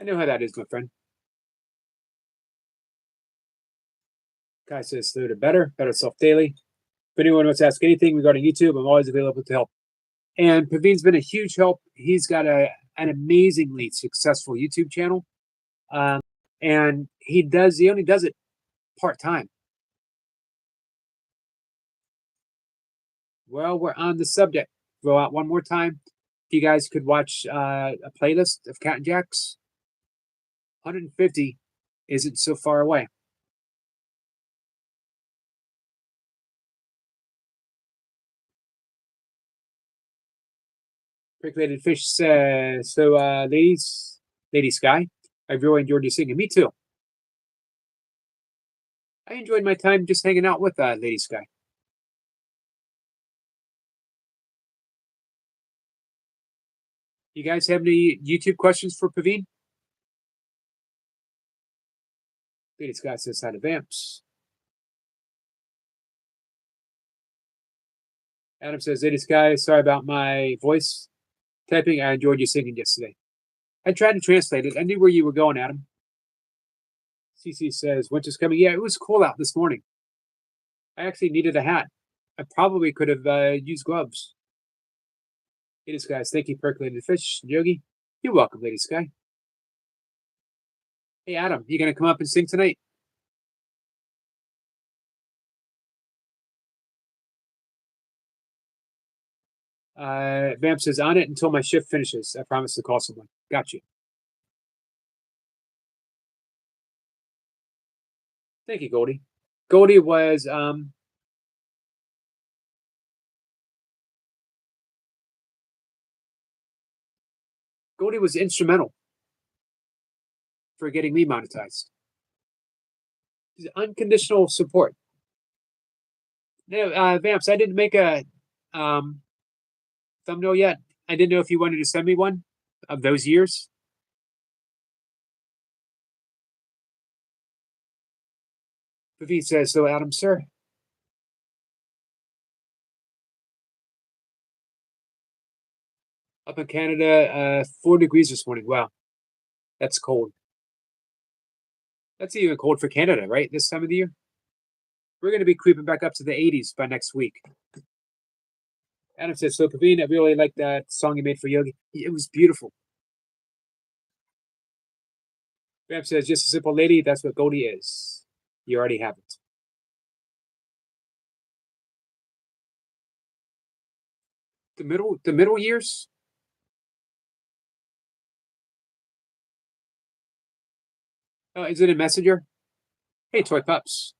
I know how that is, my friend. Guy says, slow to better self daily. If anyone wants to ask anything regarding YouTube, I'm always available to help. And Paveen's been a huge help. He's got an amazingly successful YouTube channel. And he only does it part-time. Well, we're on the subject. Go out one more time. If you guys could watch a playlist of Cat and Jacks, 150 isn't so far away. Percolated Fish says, so Lady Sky, I've really enjoyed you singing. Me too. I enjoyed my time just hanging out with Lady Sky. You guys have any YouTube questions for Paveen? Lady Sky says hi to Vamps. Adam says, Lady Sky, sorry about my voice typing. I enjoyed you singing yesterday. I tried to translate it. I knew where you were going, Adam. CC says, winter's coming. Yeah, it was cool out this morning. I actually needed a hat. I probably could have used gloves. Lady Sky, thank you, Percolated Fish. Yogi, you're welcome, Lady Sky. Hey, Adam, you going to come up and sing tonight? Vamp says, on it until my shift finishes. I promise to call someone. Got you. Thank you, Goldie. Goldie was instrumental for getting me monetized. Unconditional support. No, Vamps, I didn't make a thumbnail yet. I didn't know if you wanted to send me one of those years. Paveen says, so Adam, sir. Up in Canada, 4 degrees this morning. Wow. That's cold. That's even cold for Canada, right? This time of the year. We're going to be creeping back up to the 80s by next week. Adam says, so Paveen, I really like that song you made for Yogi. It was beautiful. Vamp says, just a simple lady. That's what Goldie is. You already have it. The middle years? Oh, is it a messenger? Hey, Toy Pups.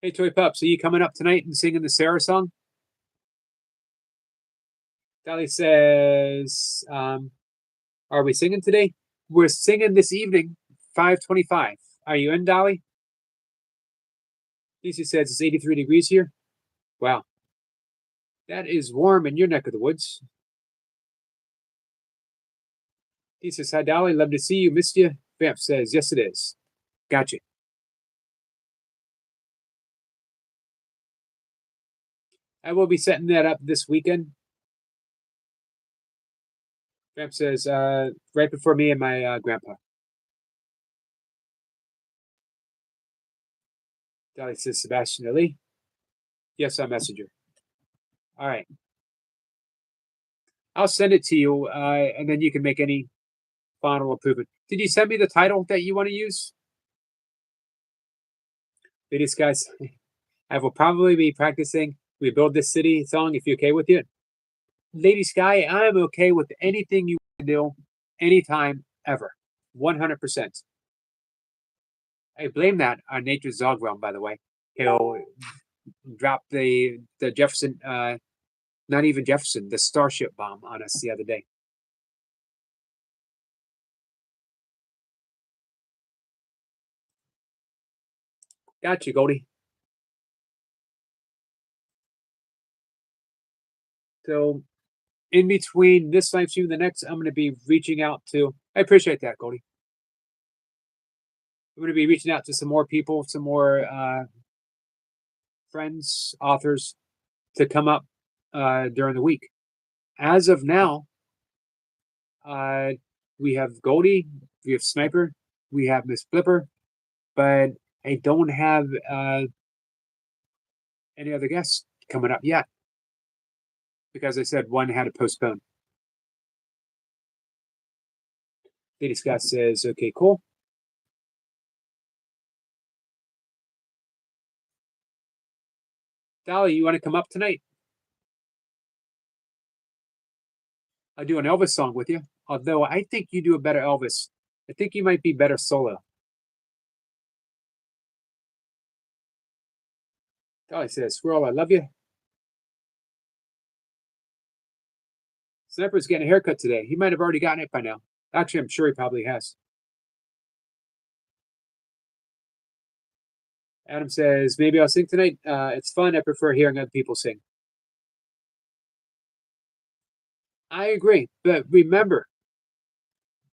Hey, Toy Pups, are you coming up tonight and singing the Sarah song? Dolly says, are we singing today? We're singing this evening, 5:25. Are you in, Dolly? Lisa says it's 83 degrees here. Wow. That is warm in your neck of the woods. He says, hi, Dolly. Love to see you. Missed you. Vamp says, yes, it is. Gotcha. I will be setting that up this weekend. Vamp says, right before me and my grandpa. Dolly says, Sebastian Ali. Yes, I'm messenger. All right. I'll send it to you, and then you can make any final improvement. Did you send me the title that you want to use? Ladies, guys, I will probably be practicing We Build This City song if you're okay with it. Lady Sky, I am okay with anything you want to do, anytime, ever. 100%. I blame that on Nature's Dog Realm, by the way. He'll drop the Jefferson, not even Jefferson, the Starship bomb on us the other day. Got you, Goldie. So, in between this live stream and the next, I'm going to be reaching out to. I appreciate that, Goldie. I'm going to be reaching out to some more people, some more friends, authors, to come up during the week. As of now, we have Goldie, we have Sniper, we have Miss Flipper, but I don't have any other guests coming up yet because I said one had to postpone. Lady Scott says, okay, cool. Dolly, you want to come up tonight? I'll do an Elvis song with you. Although I think you do a better Elvis. I think you might be better solo. Dolly says, Squirrel, I love you. Sniper's getting a haircut today. He might have already gotten it by now. Actually, I'm sure he probably has. Adam says, maybe I'll sing tonight. It's fun. I prefer hearing other people sing. I agree. But remember,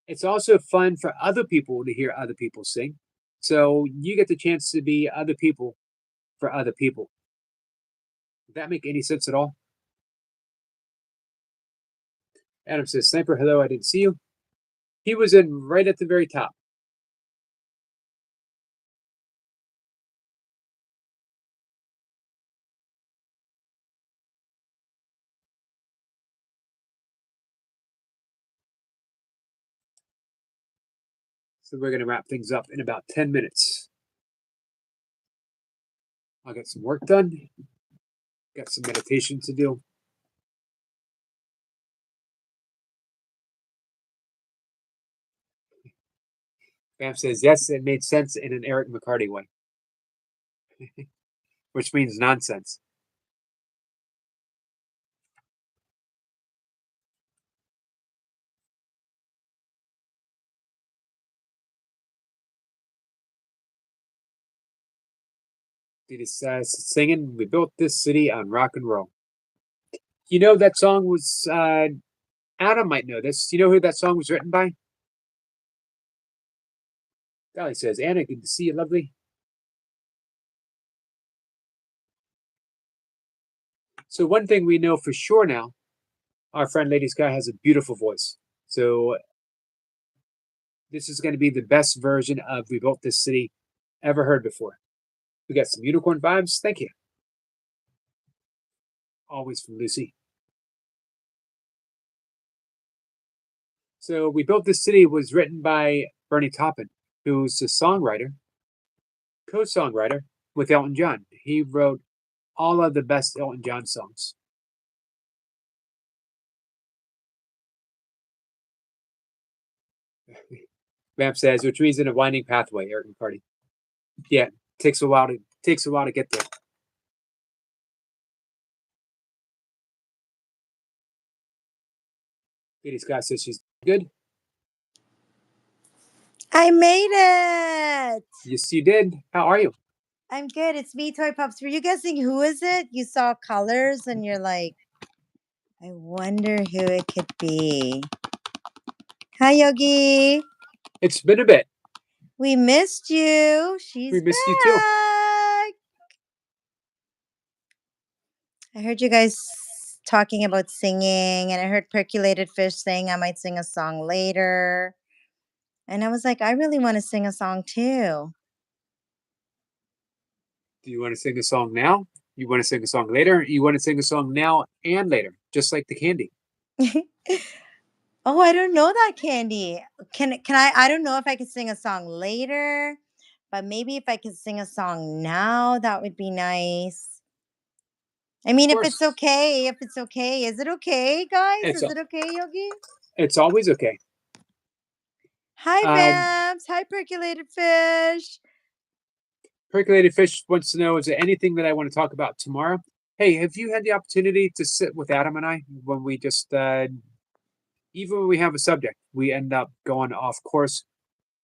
it's also fun for other people to hear other people sing. So you get the chance to be other people for other people. Does that make any sense at all? Adam says, Sniper, hello, I didn't see you. He was in right at the very top. So we're going to wrap things up in about 10 minutes. I'll get some work done. Got some meditation to do. Bam says, yes, it made sense in an Eric McCarty way, which means nonsense. He says, singing, we built this city on rock and roll. You know, that song was, Adam might know this. You know who that song was written by? Dolly says, Anna, good to see you, lovely. So one thing we know for sure now, our friend Lady Sky has a beautiful voice. So this is going to be the best version of We Built This City ever heard before. We got some unicorn vibes. Thank you. Always from Lucy. So We Built This City was written by Bernie Taupin, who's a songwriter, co-songwriter with Elton John. He wrote all of the best Elton John songs. Vamp says, which means in a winding pathway, Eric McCarty. Yeah, takes a while to get there. Lady Scott says she's good. I made it. Yes, you did. How are you? I'm good. It's me, Toy Pups. Were you guessing who is it? You saw colors and you're like, I wonder who it could be. Hi, Yogi. It's been a bit. We missed you. She's We missed back. you too. I heard you guys talking about singing, and I heard Percolated Fish saying I might sing a song later. And I was like, I really want to sing a song too. Do you want to sing a song now? You want to sing a song later? You want to sing a song now and later, just like the candy. Oh, I don't know that, Candy. Can I don't know if I could sing a song later, but maybe if I could sing a song now, that would be nice. I mean, if it's okay, Is it okay, guys? Is it okay, Yogi? It's always okay. Hi, Vamps. Hi, Percolated Fish. Percolated Fish wants to know, is there anything that I want to talk about tomorrow? Hey, have you had the opportunity to sit with Adam and I when we just, even when we have a subject, we end up going off course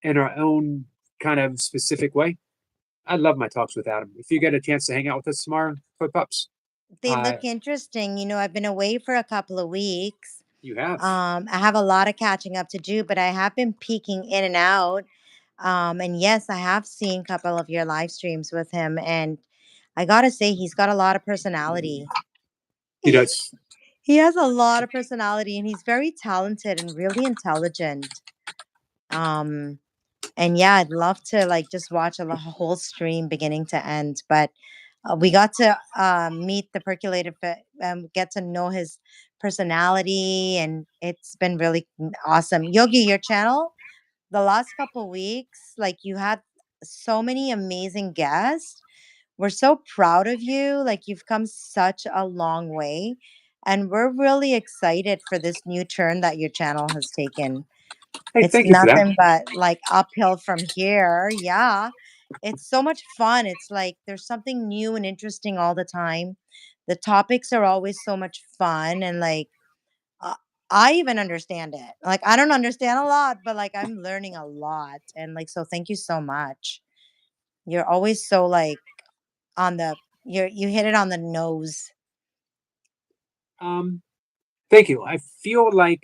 in our own kind of specific way? I love my talks with Adam. If you get a chance to hang out with us tomorrow, Toy Pups. They look interesting. You know, I've been away for a couple of weeks. You have. I have a lot of catching up to do, but I have been peeking in and out. And yes, I have seen a couple of your live streams with him, and I gotta say, he's got a lot of personality. He does. He has a lot of personality, and he's very talented and really intelligent. And yeah, I'd love to like just watch a whole stream beginning to end. But we got to meet the percolator, get to know his personality, and it's been really awesome. Yogi, your channel, the last couple weeks, like you had so many amazing guests. We're so proud of you. Like you've come such a long way. And we're really excited for this new turn that your channel has taken. Hey, It's thank you for that. nothing but like uphill from here. Yeah. It's so much fun. It's like there's something new and interesting all the time. The topics are always so much fun and like uh, I even understand it. Like I don't understand a lot, but like I'm learning a lot. And like so thank you so much. You're always so like on the you hit it on the nose. Thank you. I feel like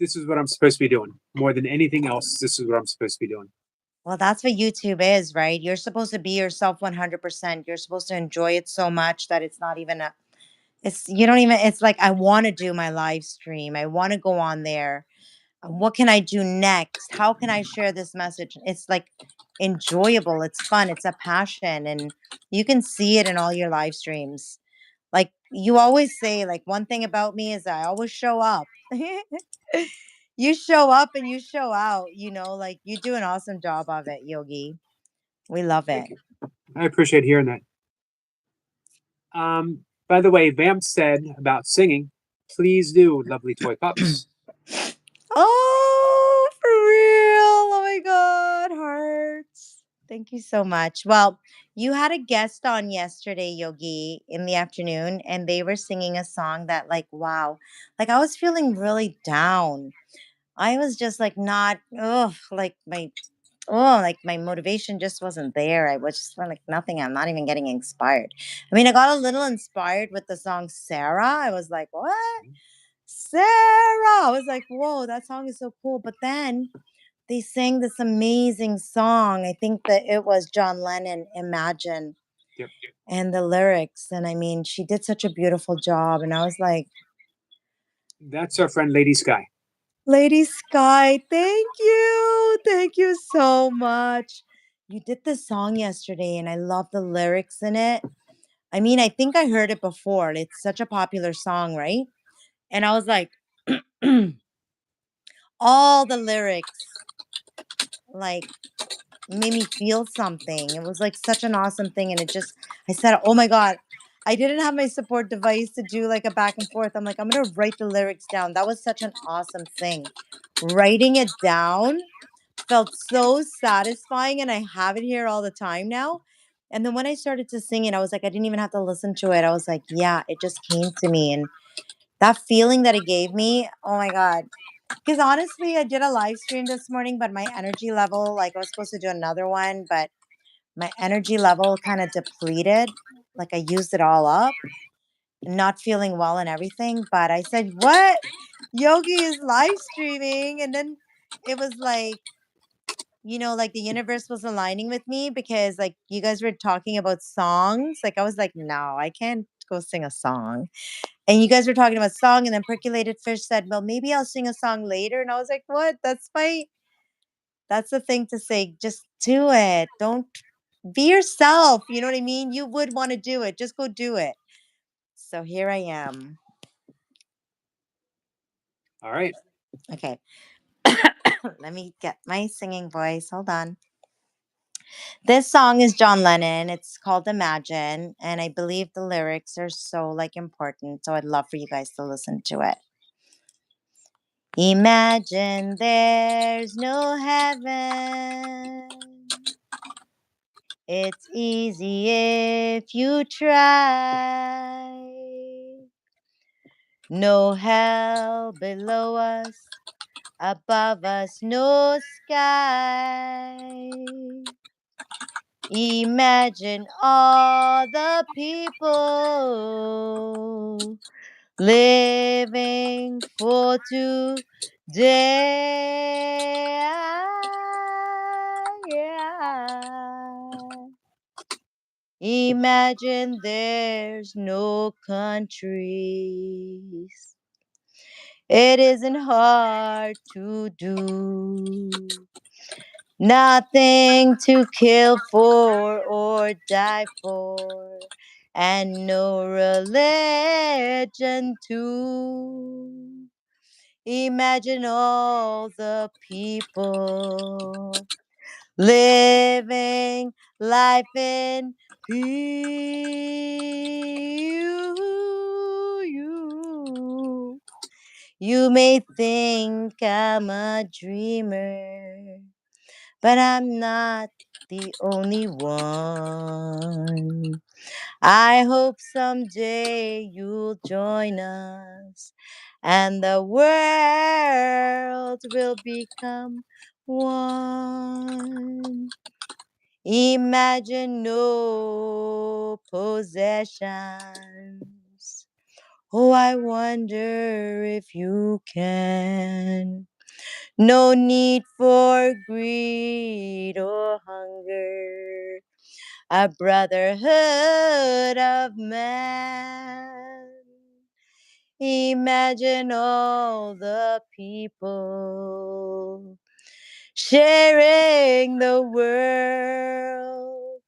this is what I'm supposed to be doing. More than anything else, this is what I'm supposed to be doing. Well, that's what YouTube is, right? You're supposed to be yourself 100%. You're supposed to enjoy it so much that it's not even a it's you don't even it's like I want to do my live stream. I want to go on there. What can I do next? How can I share this message? It's like enjoyable. It's fun. It's a passion and you can see it in all your live streams. Like you always say like one thing about me is I always show up. You show up and you show out, like you do an awesome job of it, Yogi. We love it. Thank you. I appreciate hearing that. By the way, Vamp said about singing, please do Lovely Toy Pups. Oh, for real. Oh my God. Hearts. Thank you so much. Well, you had a guest on yesterday, Yogi, in the afternoon, and they were singing a song that, like, wow. Like, I was feeling really down. I was just like, not, like my motivation just wasn't there. I was just like, nothing. I'm not even getting inspired. I mean, I got a little inspired with the song Sarah. I was like, what? Sarah. I was like, whoa, that song is so cool. But then they sang this amazing song. I think that it was John Lennon, Imagine, Yep. and the lyrics. And I mean, she did such a beautiful job. And I was like, That's our friend Lady Sky. Lady Sky, thank you. Thank you so much. You did this song yesterday, and I love the lyrics in it. I mean, I think I heard it before. It's such a popular song, right? And I was like, all the lyrics like made me feel something. It was like such an awesome thing. And I said, oh my God, I didn't have my support device to do like a back and forth. I'm like, I'm going to write the lyrics down. That was such an awesome thing. Writing it down felt so satisfying. And I have it here all the time now. And then when I started to sing it, I was like, I didn't even have to listen to it. I was like, yeah, it just came to me. And that feeling that it gave me, oh my God. Because honestly, I did a live stream this morning, but my energy level, like I was supposed to do another one, but my energy level kind of depleted. Like I used it all up, not feeling well and everything. But I said, what? Yogi is live streaming. And then it was like, like the universe was aligning with me because like you guys were talking about songs. Like I was like, no, I can't go sing a song. And you guys were talking about song, and then Percolated Fish said, well, maybe I'll sing a song later. And I was like, what? That's the thing to say. Just do it. Don't be yourself. You know what I mean? You would want to do it. Just go do it. So here I am. All right. Okay. Let me get my singing voice. Hold on. This song is John Lennon. It's called Imagine. And I believe the lyrics are so like important. So I'd love for you guys to listen to it. Imagine there's no heaven. It's easy if you try. No hell below us, above us, no sky. Imagine all the people living for today. Yeah. Imagine there's no countries. It isn't hard to do. Nothing to kill for or die for, and no religion too. Imagine all the people living life in peace. You may think I'm a dreamer, but I'm not the only one. I hope someday you'll join us and the world will become one. Imagine no possessions. Oh, I wonder if you can. No need for greed or hunger. A brotherhood of man. Imagine all the people sharing the world.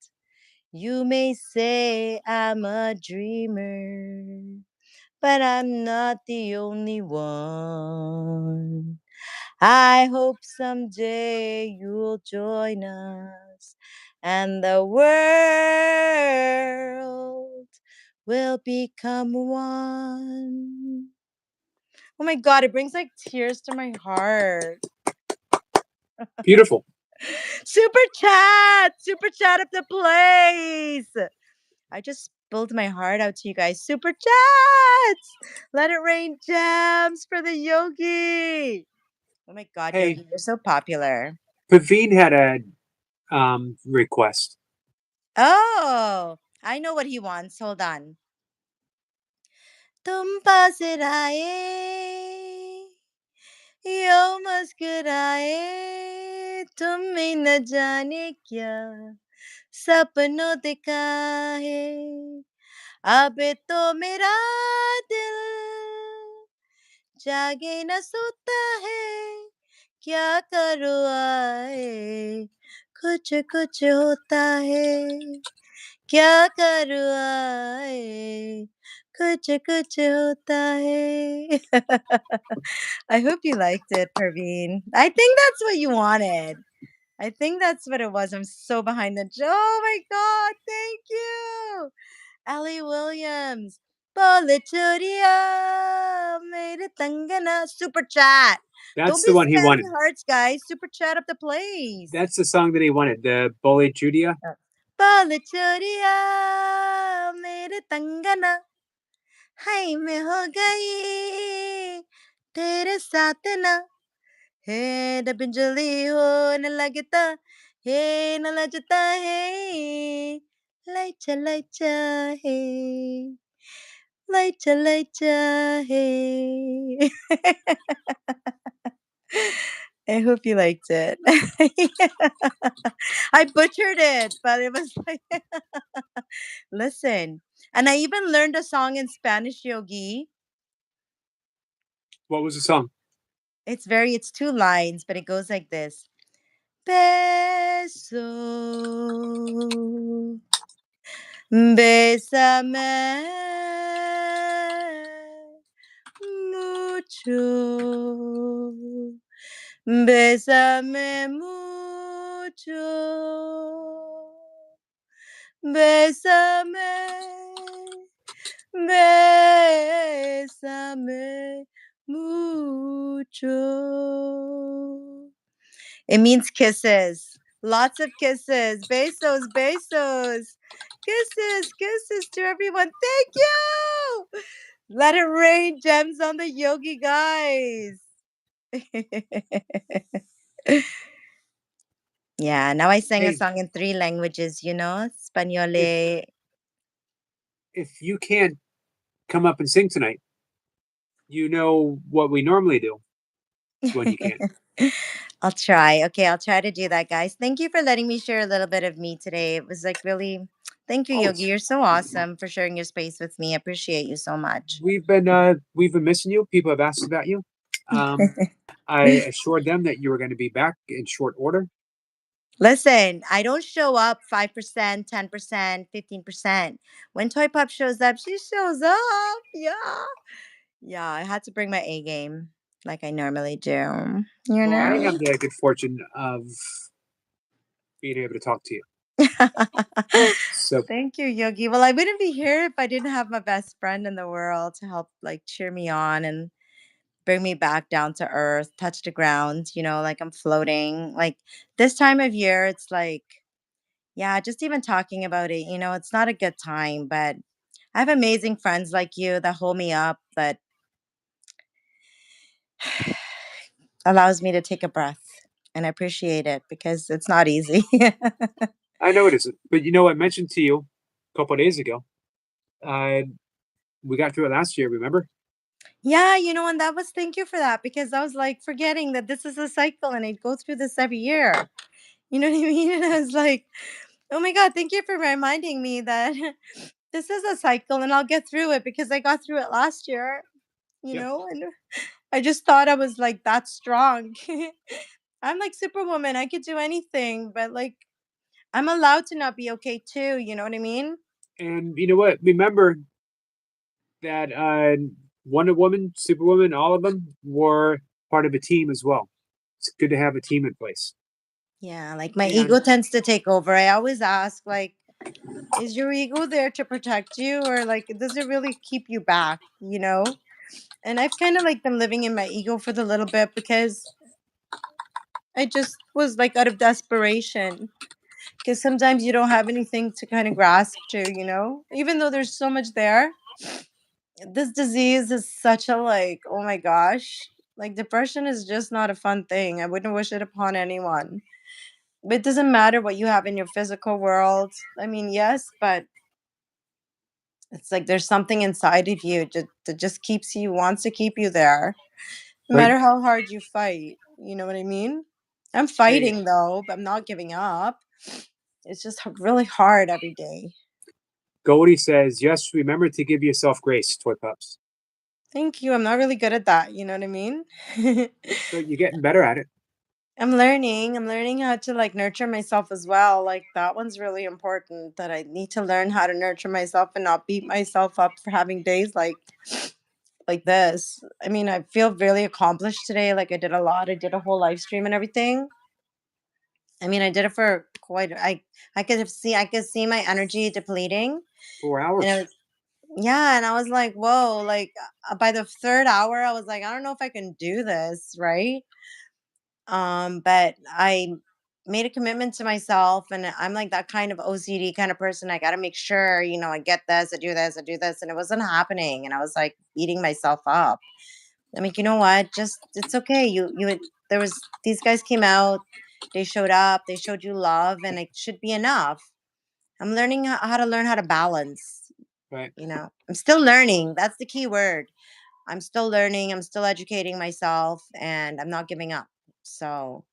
You may say I'm a dreamer, but I'm not the only one. I hope someday you'll join us and the world will become one. Oh my God, it brings like tears to my heart. Beautiful. Super chat up the place. I just spilled my heart out to you guys. Super chats. Let it rain gems for the Yogi. Oh my God, Hey. Yogi, you're so popular. Paveen had a request. Oh, I know what he wants. Hold on. तुम पास आए यो मुस्कुराए तुम्हें न जाने क्या सपनों दिखा है अब तो मेरा दिल जागे न सोता है क्या करो आए कुछ कुछ होता है क्या करो आए कुछ कुछ होता है I hope you liked it, Parveen. I think that's what you wanted. I think that's what it was. I'm so behind the oh my God, thank you. Ellie Williams. Bolituria made it tangana. Super chat. That's Don't the be one he spamming wanted. hearts, guys. Super chat up the place. That's the song that he wanted. The Bole Judia. Bolituria made it tangana. हाय मैं हो गई तेरे साथ ना हे न बिंजली हो न लगता हे न लगता है लैचा है लैचा है I hope you liked it. I butchered it, but it was like listen. And I even learned a song in Spanish, Yogi. What was the song? It's two lines, but it goes like this. Beso, bésame mucho, bésame mucho, bésame, bésame mucho. It means kisses. Lots of kisses. Besos, besos. Kisses, kisses to everyone. Thank you. Let it rain gems on the Yogi guys. Yeah, now I sang a Hey. song in 3 languages, you know? Espanol. If you can't come up and sing tonight, you know what we normally do when you can't. I'll try. Okay, I'll try to do that, guys. Thank you for letting me share a little bit of me today. It was like really, thank you, Oh, Yogi. You're so awesome for sharing your space with me. I appreciate you so much. we've been missing you. People have asked about you. I assured them that you were going to be back in short order. Listen, I don't show up 5%, 10%, 15%. When Toy Pop shows up, she shows up. Yeah. Yeah, I had to bring my A game like I normally do. You Well, I know? have the good fortune of being able to talk to you. So Thank you, Yogi. Well, I wouldn't be here if I didn't have my best friend in the world to help like cheer me on and bring me back down to earth, touch the ground, like I'm floating. Like this time of year, it's like, yeah, just even talking about it, it's not a good time, but I have amazing friends like you that hold me up, that allows me to take a breath. And I appreciate it because it's not easy. I know it isn't, but I mentioned to you a couple of days ago. Uh, we got through it last year. Remember? Yeah, and that was thank you for that because I was like forgetting that this is a cycle and I go through this every year. You know what I mean? And I was like, oh my God, thank you for reminding me that this is a cycle and I'll get through it because I got through it last year, Yep. and I just thought I was like that strong. I'm like Superwoman. I could do anything, but like I'm allowed to not be okay too. You know what I mean? And you know what? Remember that Wonder Woman, Superwoman, all of them were part of a team as well. It's good to have a team in place. Yeah, like my And ego tends to take over. I always ask, like, is your ego there to protect you or like does it really keep you back, And I've kind of like been living in my ego for the little bit because I just was like out of desperation. Because sometimes you don't have anything to kind of grasp to, Even though there's so much there, this disease is such a like, oh my gosh. Like depression is just not a fun thing. I wouldn't wish it upon anyone. But it doesn't matter what you have in your physical world. I mean, yes, but it's like there's something inside of you that just wants to keep you there, no right, matter how hard you fight. You know what I mean? I'm hey, fighting though, but I'm not giving up. It's just really hard every day. Goldie says, yes, remember to give yourself grace, toy pups. Thank you. I'm not really good at that. You know what I mean? But you're getting better at it. I'm learning. I'm learning how to like nurture myself as well. Like that one's really important that I need to learn how to nurture myself and not beat myself up for having days like this. I mean, I feel really accomplished today. Like I did a lot. I did a whole live stream and everything. I mean, I did it for quite I could see my energy depleting. 4 hours. And yeah, and I was like, whoa, like by the third hour, I was like, I don't know if I can do this, right? But I made a commitment to myself and I'm like that kind of OCD kind of person. I gotta make sure, I get this, I do this, I do this. And it wasn't happening. And I was like beating myself up. I mean, you know what? Just it's okay. There was these guys came out, they showed up, they showed you love, and it should be enough. I'm learning how to learn how to balance. Right. I'm still learning. That's the key word. I'm still learning. I'm still educating myself, and I'm not giving up. So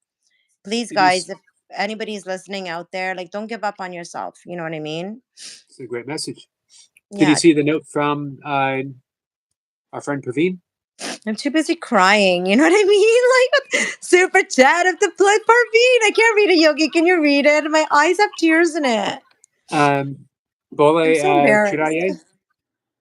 please, Did you? guys, if anybody's listening out there, like, don't give up on yourself. You know what I mean? It's a great message. Did you Yeah. see the note from our friend Praveen? I'm too busy crying. You know what I mean? Like super chat of the play Parveen. I can't read it, Yogi. Can you read it? My eyes have tears in it. Bole I'm so embarrassed.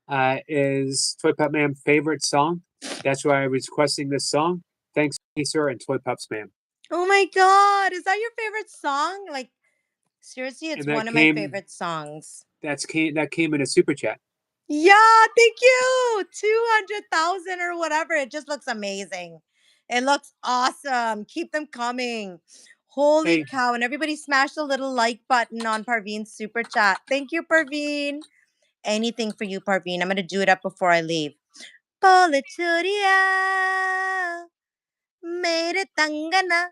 Chiraye is Toy Pup Man's favorite song. That's why I was requesting this song. Thanks, sir, and Toy Pups Man. Oh my God. Is that your favorite song? Like, seriously, it's And one of my favorite songs. that came in a super chat. Yeah, thank you. 200,000 or whatever. It just looks amazing. It looks awesome. Keep them coming. Holy Hey, cow. And everybody smash the little like button on Parveen's super chat. Thank you, Parveen. Anything for you, Parveen. I'm going to do it up before I leave. Polituria, mere tangana,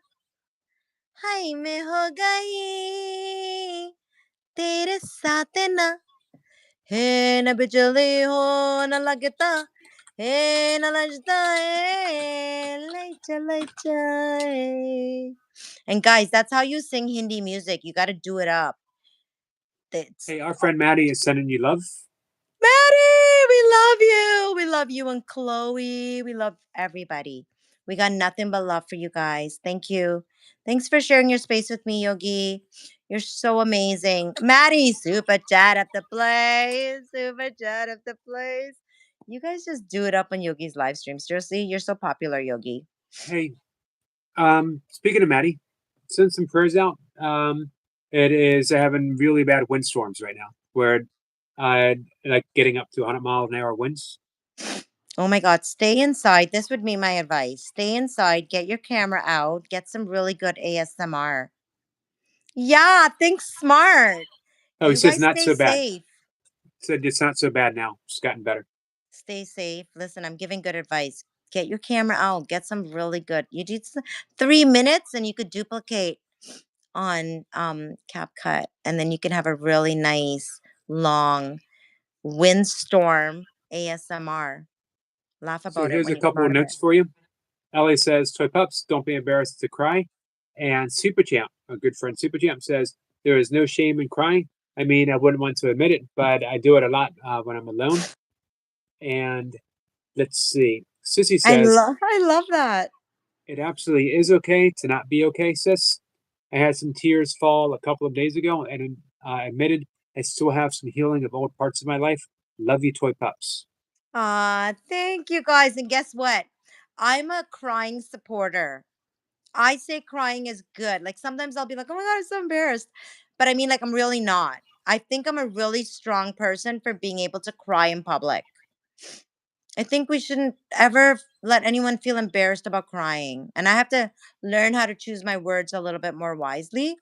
hai me ho gayi, tere साथ ना हे न बिजली हो न लगता हे न लजता and guys, that's how you sing Hindi music. You got to do it up. hey, our friend Maddie is sending you love. Maddie, we love you. We love you and Chloe. We love everybody. We got nothing but love for you guys. Thank you. Thanks for sharing your space with me, Yogi. You're so amazing. Maddie, super chat at the place. Super chat at the place. You guys just do it up on Yogi's live stream. Seriously, you're so popular, Yogi. Hey, speaking of Maddie, send some prayers out. It is having really bad windstorms right now, where like getting up to 100-mile-an-hour winds. Oh my God, stay inside. This would be my advice. Stay inside, get your camera out, get some really good ASMR. Yeah, think smart. Oh, he You says guys not stay so bad. safe. Said it's not so bad now. It's gotten better. Stay safe. Listen, I'm giving good advice. Get your camera out, get some really good. You did 3 minutes and you could duplicate on CapCut, and then you can have a really nice long windstorm ASMR. Laugh So about it here's when a you come couple out of of it. notes for you. Ellie says, "Toy pups, don't be embarrassed to cry." And Super Champ, a good friend, Super Champ says, "There is no shame in crying. I mean, I wouldn't want to admit it, but I do it a lot when I'm alone." And let's see. Sissy says, I love that. "It absolutely is okay to not be okay, sis. I had some tears fall a couple of days ago and admitted I still have some healing of old parts of my life. Love you, Toy Pups." Thank you guys. And guess what? I'm a crying supporter. I say crying is good. Like sometimes I'll be like, oh my God, I'm so embarrassed. But I mean, like, I'm really not. I think I'm a really strong person for being able to cry in public. I think we shouldn't ever let anyone feel embarrassed about crying. And I have to learn how to choose my words a little bit more wisely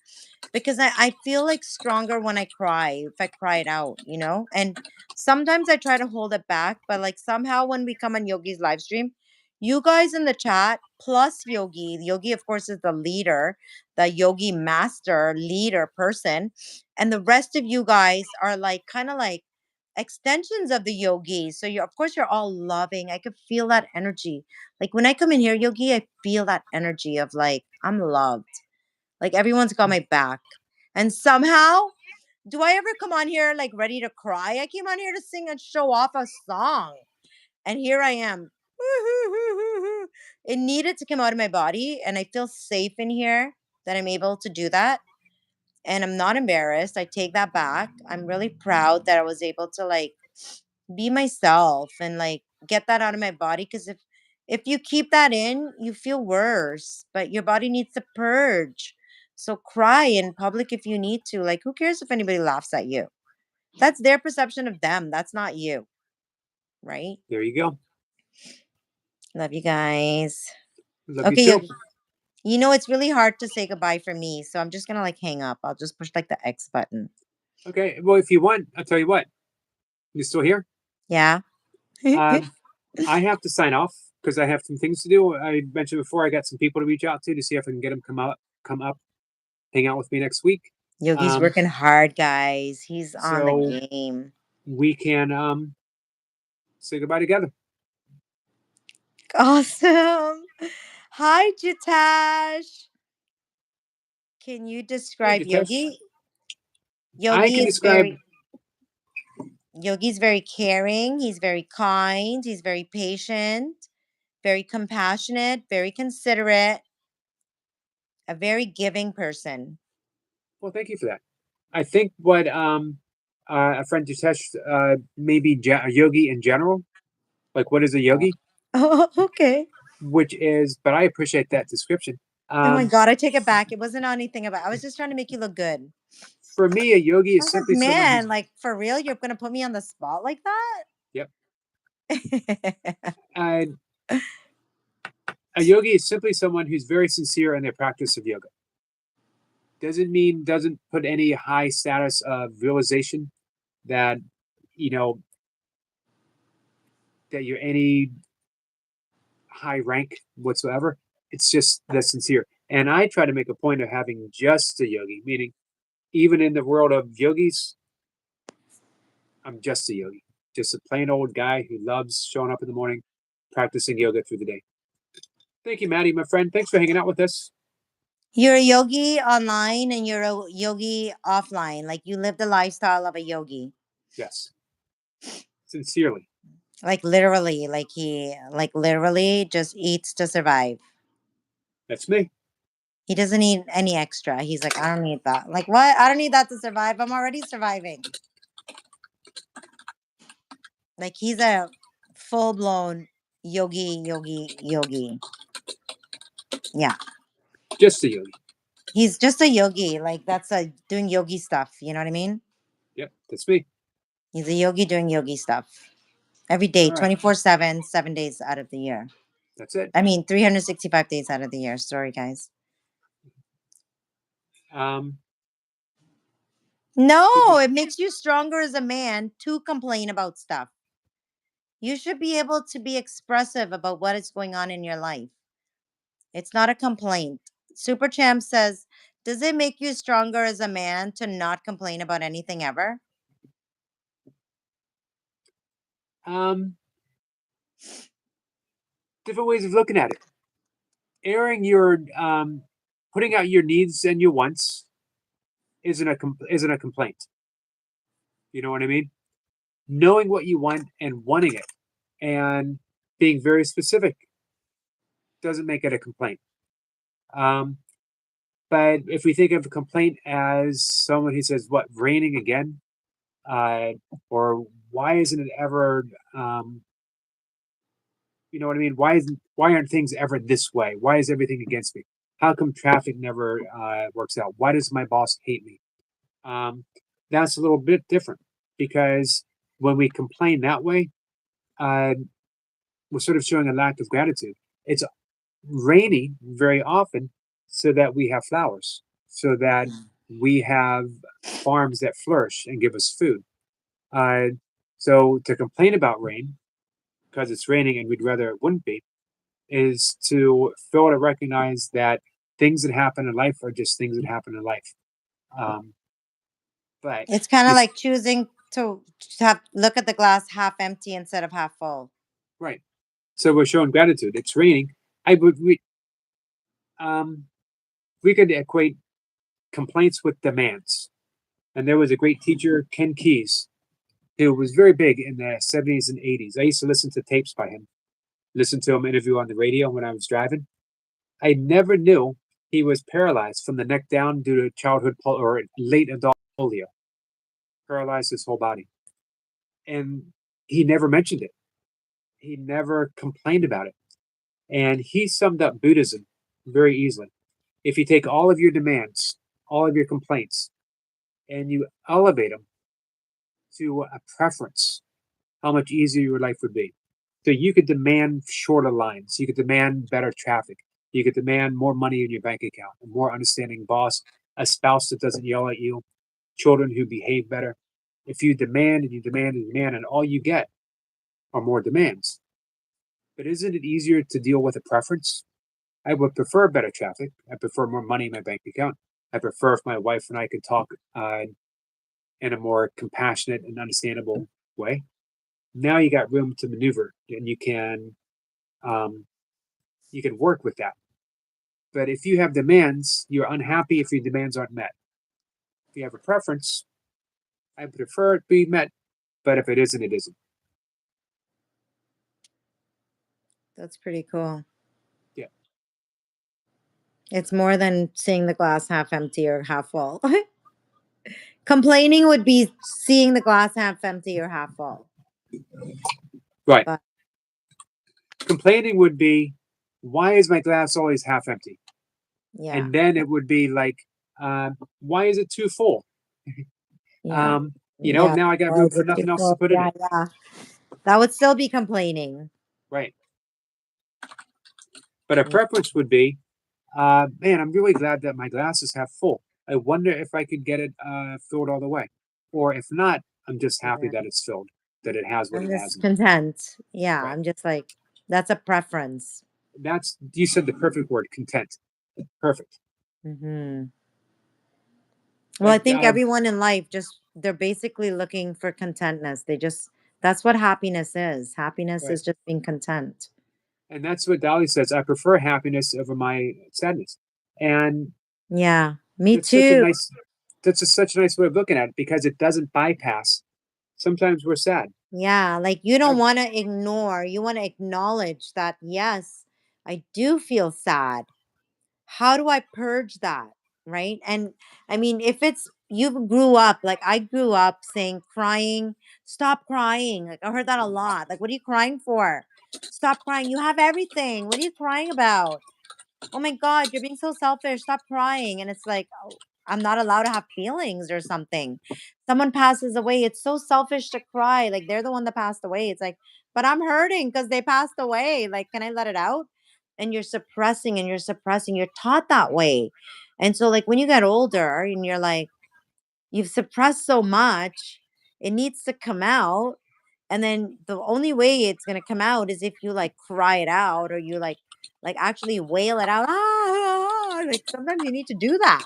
because I feel like stronger when I cry, if I cry it out, you know? And sometimes I try to hold it back, but like somehow when we come on Yogi's live stream, you guys in the chat plus Yogi, of course, is the leader, the Yogi master leader person. And the rest of you guys are like kind of like extensions of the Yogi. So you, of course, you're all loving. I could feel that energy. Like when I come in here, Yogi, I feel that energy of like, I'm loved. Like everyone's got my back. And somehow, do I ever come on here like ready to cry? I came on here to sing and show off a song. And here I am. It needed to come out of my body. And I feel safe in here that I'm able to do that. And I'm not embarrassed. I take that back. I'm really proud that I was able to like be myself and like get that out of my body. Because if you keep that in, you feel worse. But your body needs to purge. So cry in public if you need to. Like, who cares if anybody laughs at you? That's their perception of them. That's not you. Right? There you go. Love you guys. Love Okay, you too. you know it's really hard to say goodbye for me, so I'm just gonna like hang up. I'll just push like the X button. Okay. Well, if you want, I'll tell you what. You still here? Yeah. I have to sign off because I have some things to do. I mentioned before I got some people to reach out to see if I can get them come up, hang out with me next week. Yogi's Um, working hard, guys. He's on so the game. we can say goodbye together. Awesome. Hi, Jitash. Can you Hey, describe Jitesh. Yogi? I can describe. Yogi's very caring. He's very kind. He's very patient, very compassionate, very considerate, a very giving person. Well, thank you for that. I think what a friend Jitesh maybe a yogi in general. Like, what is a yogi? Oh, okay. Which is, but I appreciate that description. Oh my God, I take it back. It wasn't anything about. I was just trying to make you look good. For me, a yogi I is was like, simply someone man, who's. like for real, you're gonna put me on the spot like Yep. that? A yogi is simply someone who's very sincere in their practice of yoga. Doesn't put any high status of realization that you know that you're any high rank whatsoever. It's just the sincere. And I try to make a point of having just a yogi, meaning even in the world of yogis, I'm just a yogi, just a plain old guy who loves showing up in the morning, practicing yoga through the day. Thank you, Maddie, my friend. Thanks for hanging out with us. You're a yogi online and you're a yogi offline. Like you live the lifestyle of a yogi. Yes, sincerely. Like literally, like literally just eats to survive. That's me. He doesn't need any extra. He's like, I don't need that. Like, what? I don't need that to survive. I'm already surviving. Like, he's a full blown yogi. Yeah. Just a yogi. He's just a yogi. Like, that's doing yogi stuff. You know what I mean? Yep, that's me. He's a yogi doing yogi stuff every day, All right. 24/7, 7 days out of the year. That's it. I mean, 365 days out of the year. Sorry, guys. No, it makes you stronger as a man to complain about stuff. You should be able to be expressive about what is going on in your life. It's not a complaint. Super Champ says, does it make you stronger as a man to not complain about anything ever? Different ways of looking at it. Airing your putting out your needs and your wants isn't a complaint. You know what I mean? Knowing what you want and wanting it and being very specific doesn't make it a complaint. But if we think of a complaint as someone who says, "What, raining again?" Or why isn't it ever? You know what I mean? Why aren't things ever this way? Why is everything against me? How come traffic never works out? Why does my boss hate me? That's a little bit different because when we complain that way, we're sort of showing a lack of gratitude. It's raining very often so that we have flowers, so that we have farms that flourish and give us food. So to complain about rain because it's raining and we'd rather it wouldn't be is to fail to recognize that things that happen in life are just things that happen in life. But It's kind of this, like choosing to look at the glass half empty instead of half full. right. So we're showing gratitude. It's raining. I would we could equate complaints with demands. And there was a great teacher, Ken Keyes, who was very big in the 70s and 80s. I used to listen to tapes by him, listen to him interview on the radio when I was driving. I never knew he was paralyzed from the neck down due to childhood or late adult polio, paralyzed his whole body. And he never mentioned it. He never complained about it. And he summed up Buddhism very easily. If you take all of your demands, all of your complaints, and you elevate them to a preference, how much easier your life would be. So you could demand shorter lines, you could demand better traffic, you could demand more money in your bank account, a more understanding boss, a spouse that doesn't yell at you, children who behave better. If you demand and you demand and demand, and all you get are more demands. But isn't it easier to deal with a preference? I would prefer better traffic. I prefer more money in my bank account. I prefer if my wife and I could talk in a more compassionate and understandable way. Now you got room to maneuver, and you can work with that. But if you have demands, you're unhappy if your demands aren't met. If you have a preference, I prefer it be met, but if it isn't, it isn't. That's pretty cool. Yeah. It's more than seeing the glass half empty or half full. Complaining would be seeing the glass half empty or half full. Right. But complaining would be, why is my glass always half empty? yeah. And then it would be like, why is it too full? Yeah. Now I got room for nothing else to put in it. Yeah. That would still be complaining. Right. But a preference would be, man, I'm really glad that my glass is half full. I wonder if I could get it filled all the way. Or if not, I'm just happy that it's filled, that it has what I'm it has. just content. Yeah. Right. I'm just like, that's a preference. You said the perfect word, content. Perfect. Mm-hmm. Well, I think everyone in life they're basically looking for contentness. That's what happiness is. Happiness is just being content. And that's what Dolly says. I prefer happiness over my sadness. And yeah, me too. That's such a nice way of looking at it because it doesn't bypass. Sometimes we're sad. Yeah, like you don't Yeah. want to ignore, you want to acknowledge that, yes, I do feel sad. How do I purge that? Right. And I mean, if it's you grew up, like I grew up saying crying, stop crying. Like I heard that a lot. Like, what are you crying for? Stop crying. You have everything. What are you crying about? Oh my God, you're being so selfish. Stop crying. And it's like, oh, I'm not allowed to have feelings or something. Someone passes away. It's so selfish to cry. Like they're the one that passed away. It's like, but I'm hurting because they passed away. Like, can I let it out? And you're suppressing and you're suppressing. You're taught that way. And so, like, when you get older and you're like, you've suppressed so much, it needs to come out. And then the only way it's gonna come out is if you like cry it out or you like actually wail it out. Ah, like sometimes you need to do that,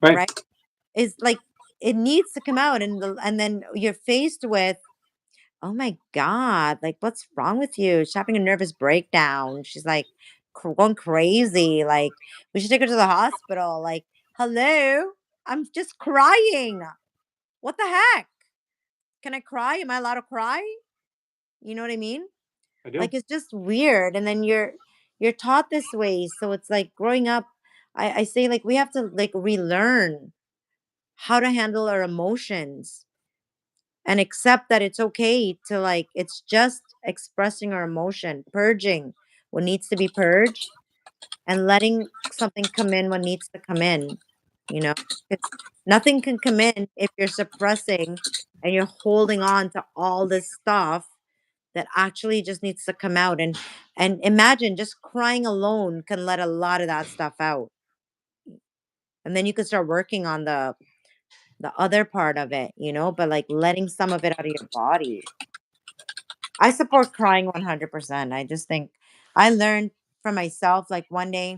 Right. right? It's like it needs to come out, and then you're faced with, oh my God, like what's wrong with you? She's having a nervous breakdown. She's like going crazy. Like we should take her to the hospital. Like, hello, I'm just crying. What the heck? Can I cry? Am I allowed to cry? You know what I mean? I do. Like it's just weird. And then you're taught this way. So it's like growing up, I say like we have to like relearn how to handle our emotions and accept that it's okay to like it's just expressing our emotion, purging what needs to be purged and letting something come in when needs to come in, you know? It's nothing can come in if you're suppressing and you're holding on to all this stuff that actually just needs to come out. And imagine just crying alone can let a lot of that stuff out. And then you can start working on the other part of it, but like letting some of it out of your body. I support crying 100%. I just think I learned for myself like one day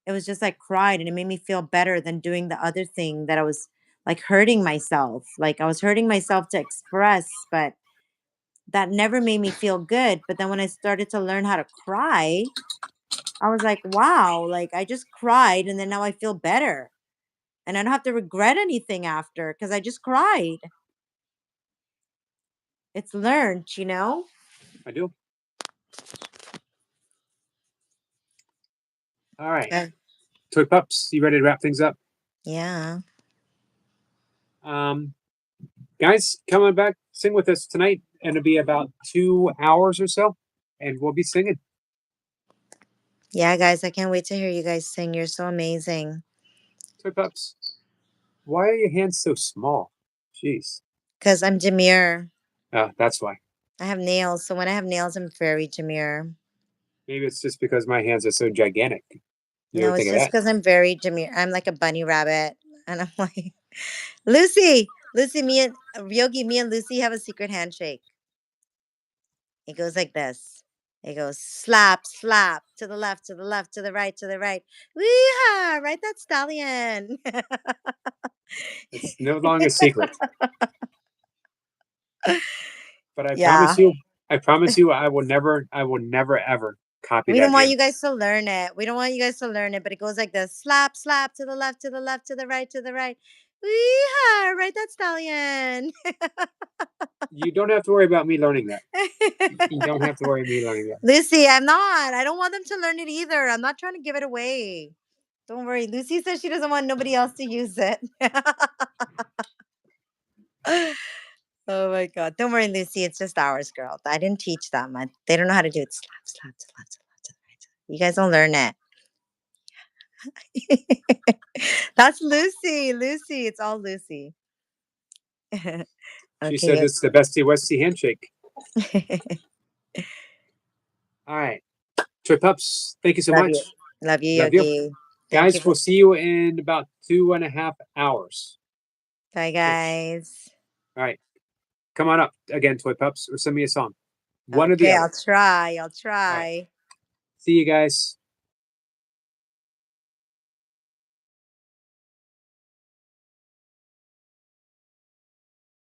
it was just like cried and it made me feel better than doing the other thing that I was like hurting myself. Like I was hurting myself to express, but that never made me feel good. But then when I started to learn how to cry, I was like, wow, like I just cried and then now I feel better. And I don't have to regret anything after because I just cried. It's learned. I do. All right. Okay. Toy Pups, you ready to wrap things up? Yeah. Guys, coming back, sing with us tonight, and it'll be about 2 hours or so, and we'll be singing. Yeah, guys, I can't wait to hear you guys sing. You're so amazing. Toy Pups, why are your hands so small? Jeez. Because I'm demure. That's why. I have nails. So when I have nails, I'm very demure. Maybe it's just because my hands are so gigantic. You No, ever it's think of just that? because I'm very demure. I'm like a bunny rabbit. And I'm like, Lucy, me and Lucy have a secret handshake. It goes like this. It goes slap, slap, to the left, to the left, to the right, to the right. Weehaw! Right, that stallion. It's no longer a secret. But Yeah. I promise you, I will never ever copy We that don't want hand. you guys to learn it. We don't want you guys to learn it, but it goes like this. Slap, slap, to the left, to the left, to the right, to the right. Weehaw! Right, that stallion. You don't have to worry about me learning that. You don't have to worry about me learning that. Lucy, I'm not. I don't want them to learn it either. I'm not trying to give it away. Don't worry. Lucy says she doesn't want nobody else to use it. Oh my God. Don't worry, Lucy. It's just ours, girl. I didn't teach them. They don't know how to do it. Slap, slap, slap, slap, slap. You guys don't learn it. That's Lucy. Lucy. It's all Lucy. She Okay, said guys. it's the bestie Westie handshake. All right. Toy Pups, thank you so Love much. you. Love you, Love you. Yogi. Thank you. Guys, we'll see you in about 2.5 hours. Bye, guys. All right. Come on up again, Toy Pups, or send me a song. One or the Okay, other. I'll try. I'll All right. try. See you guys.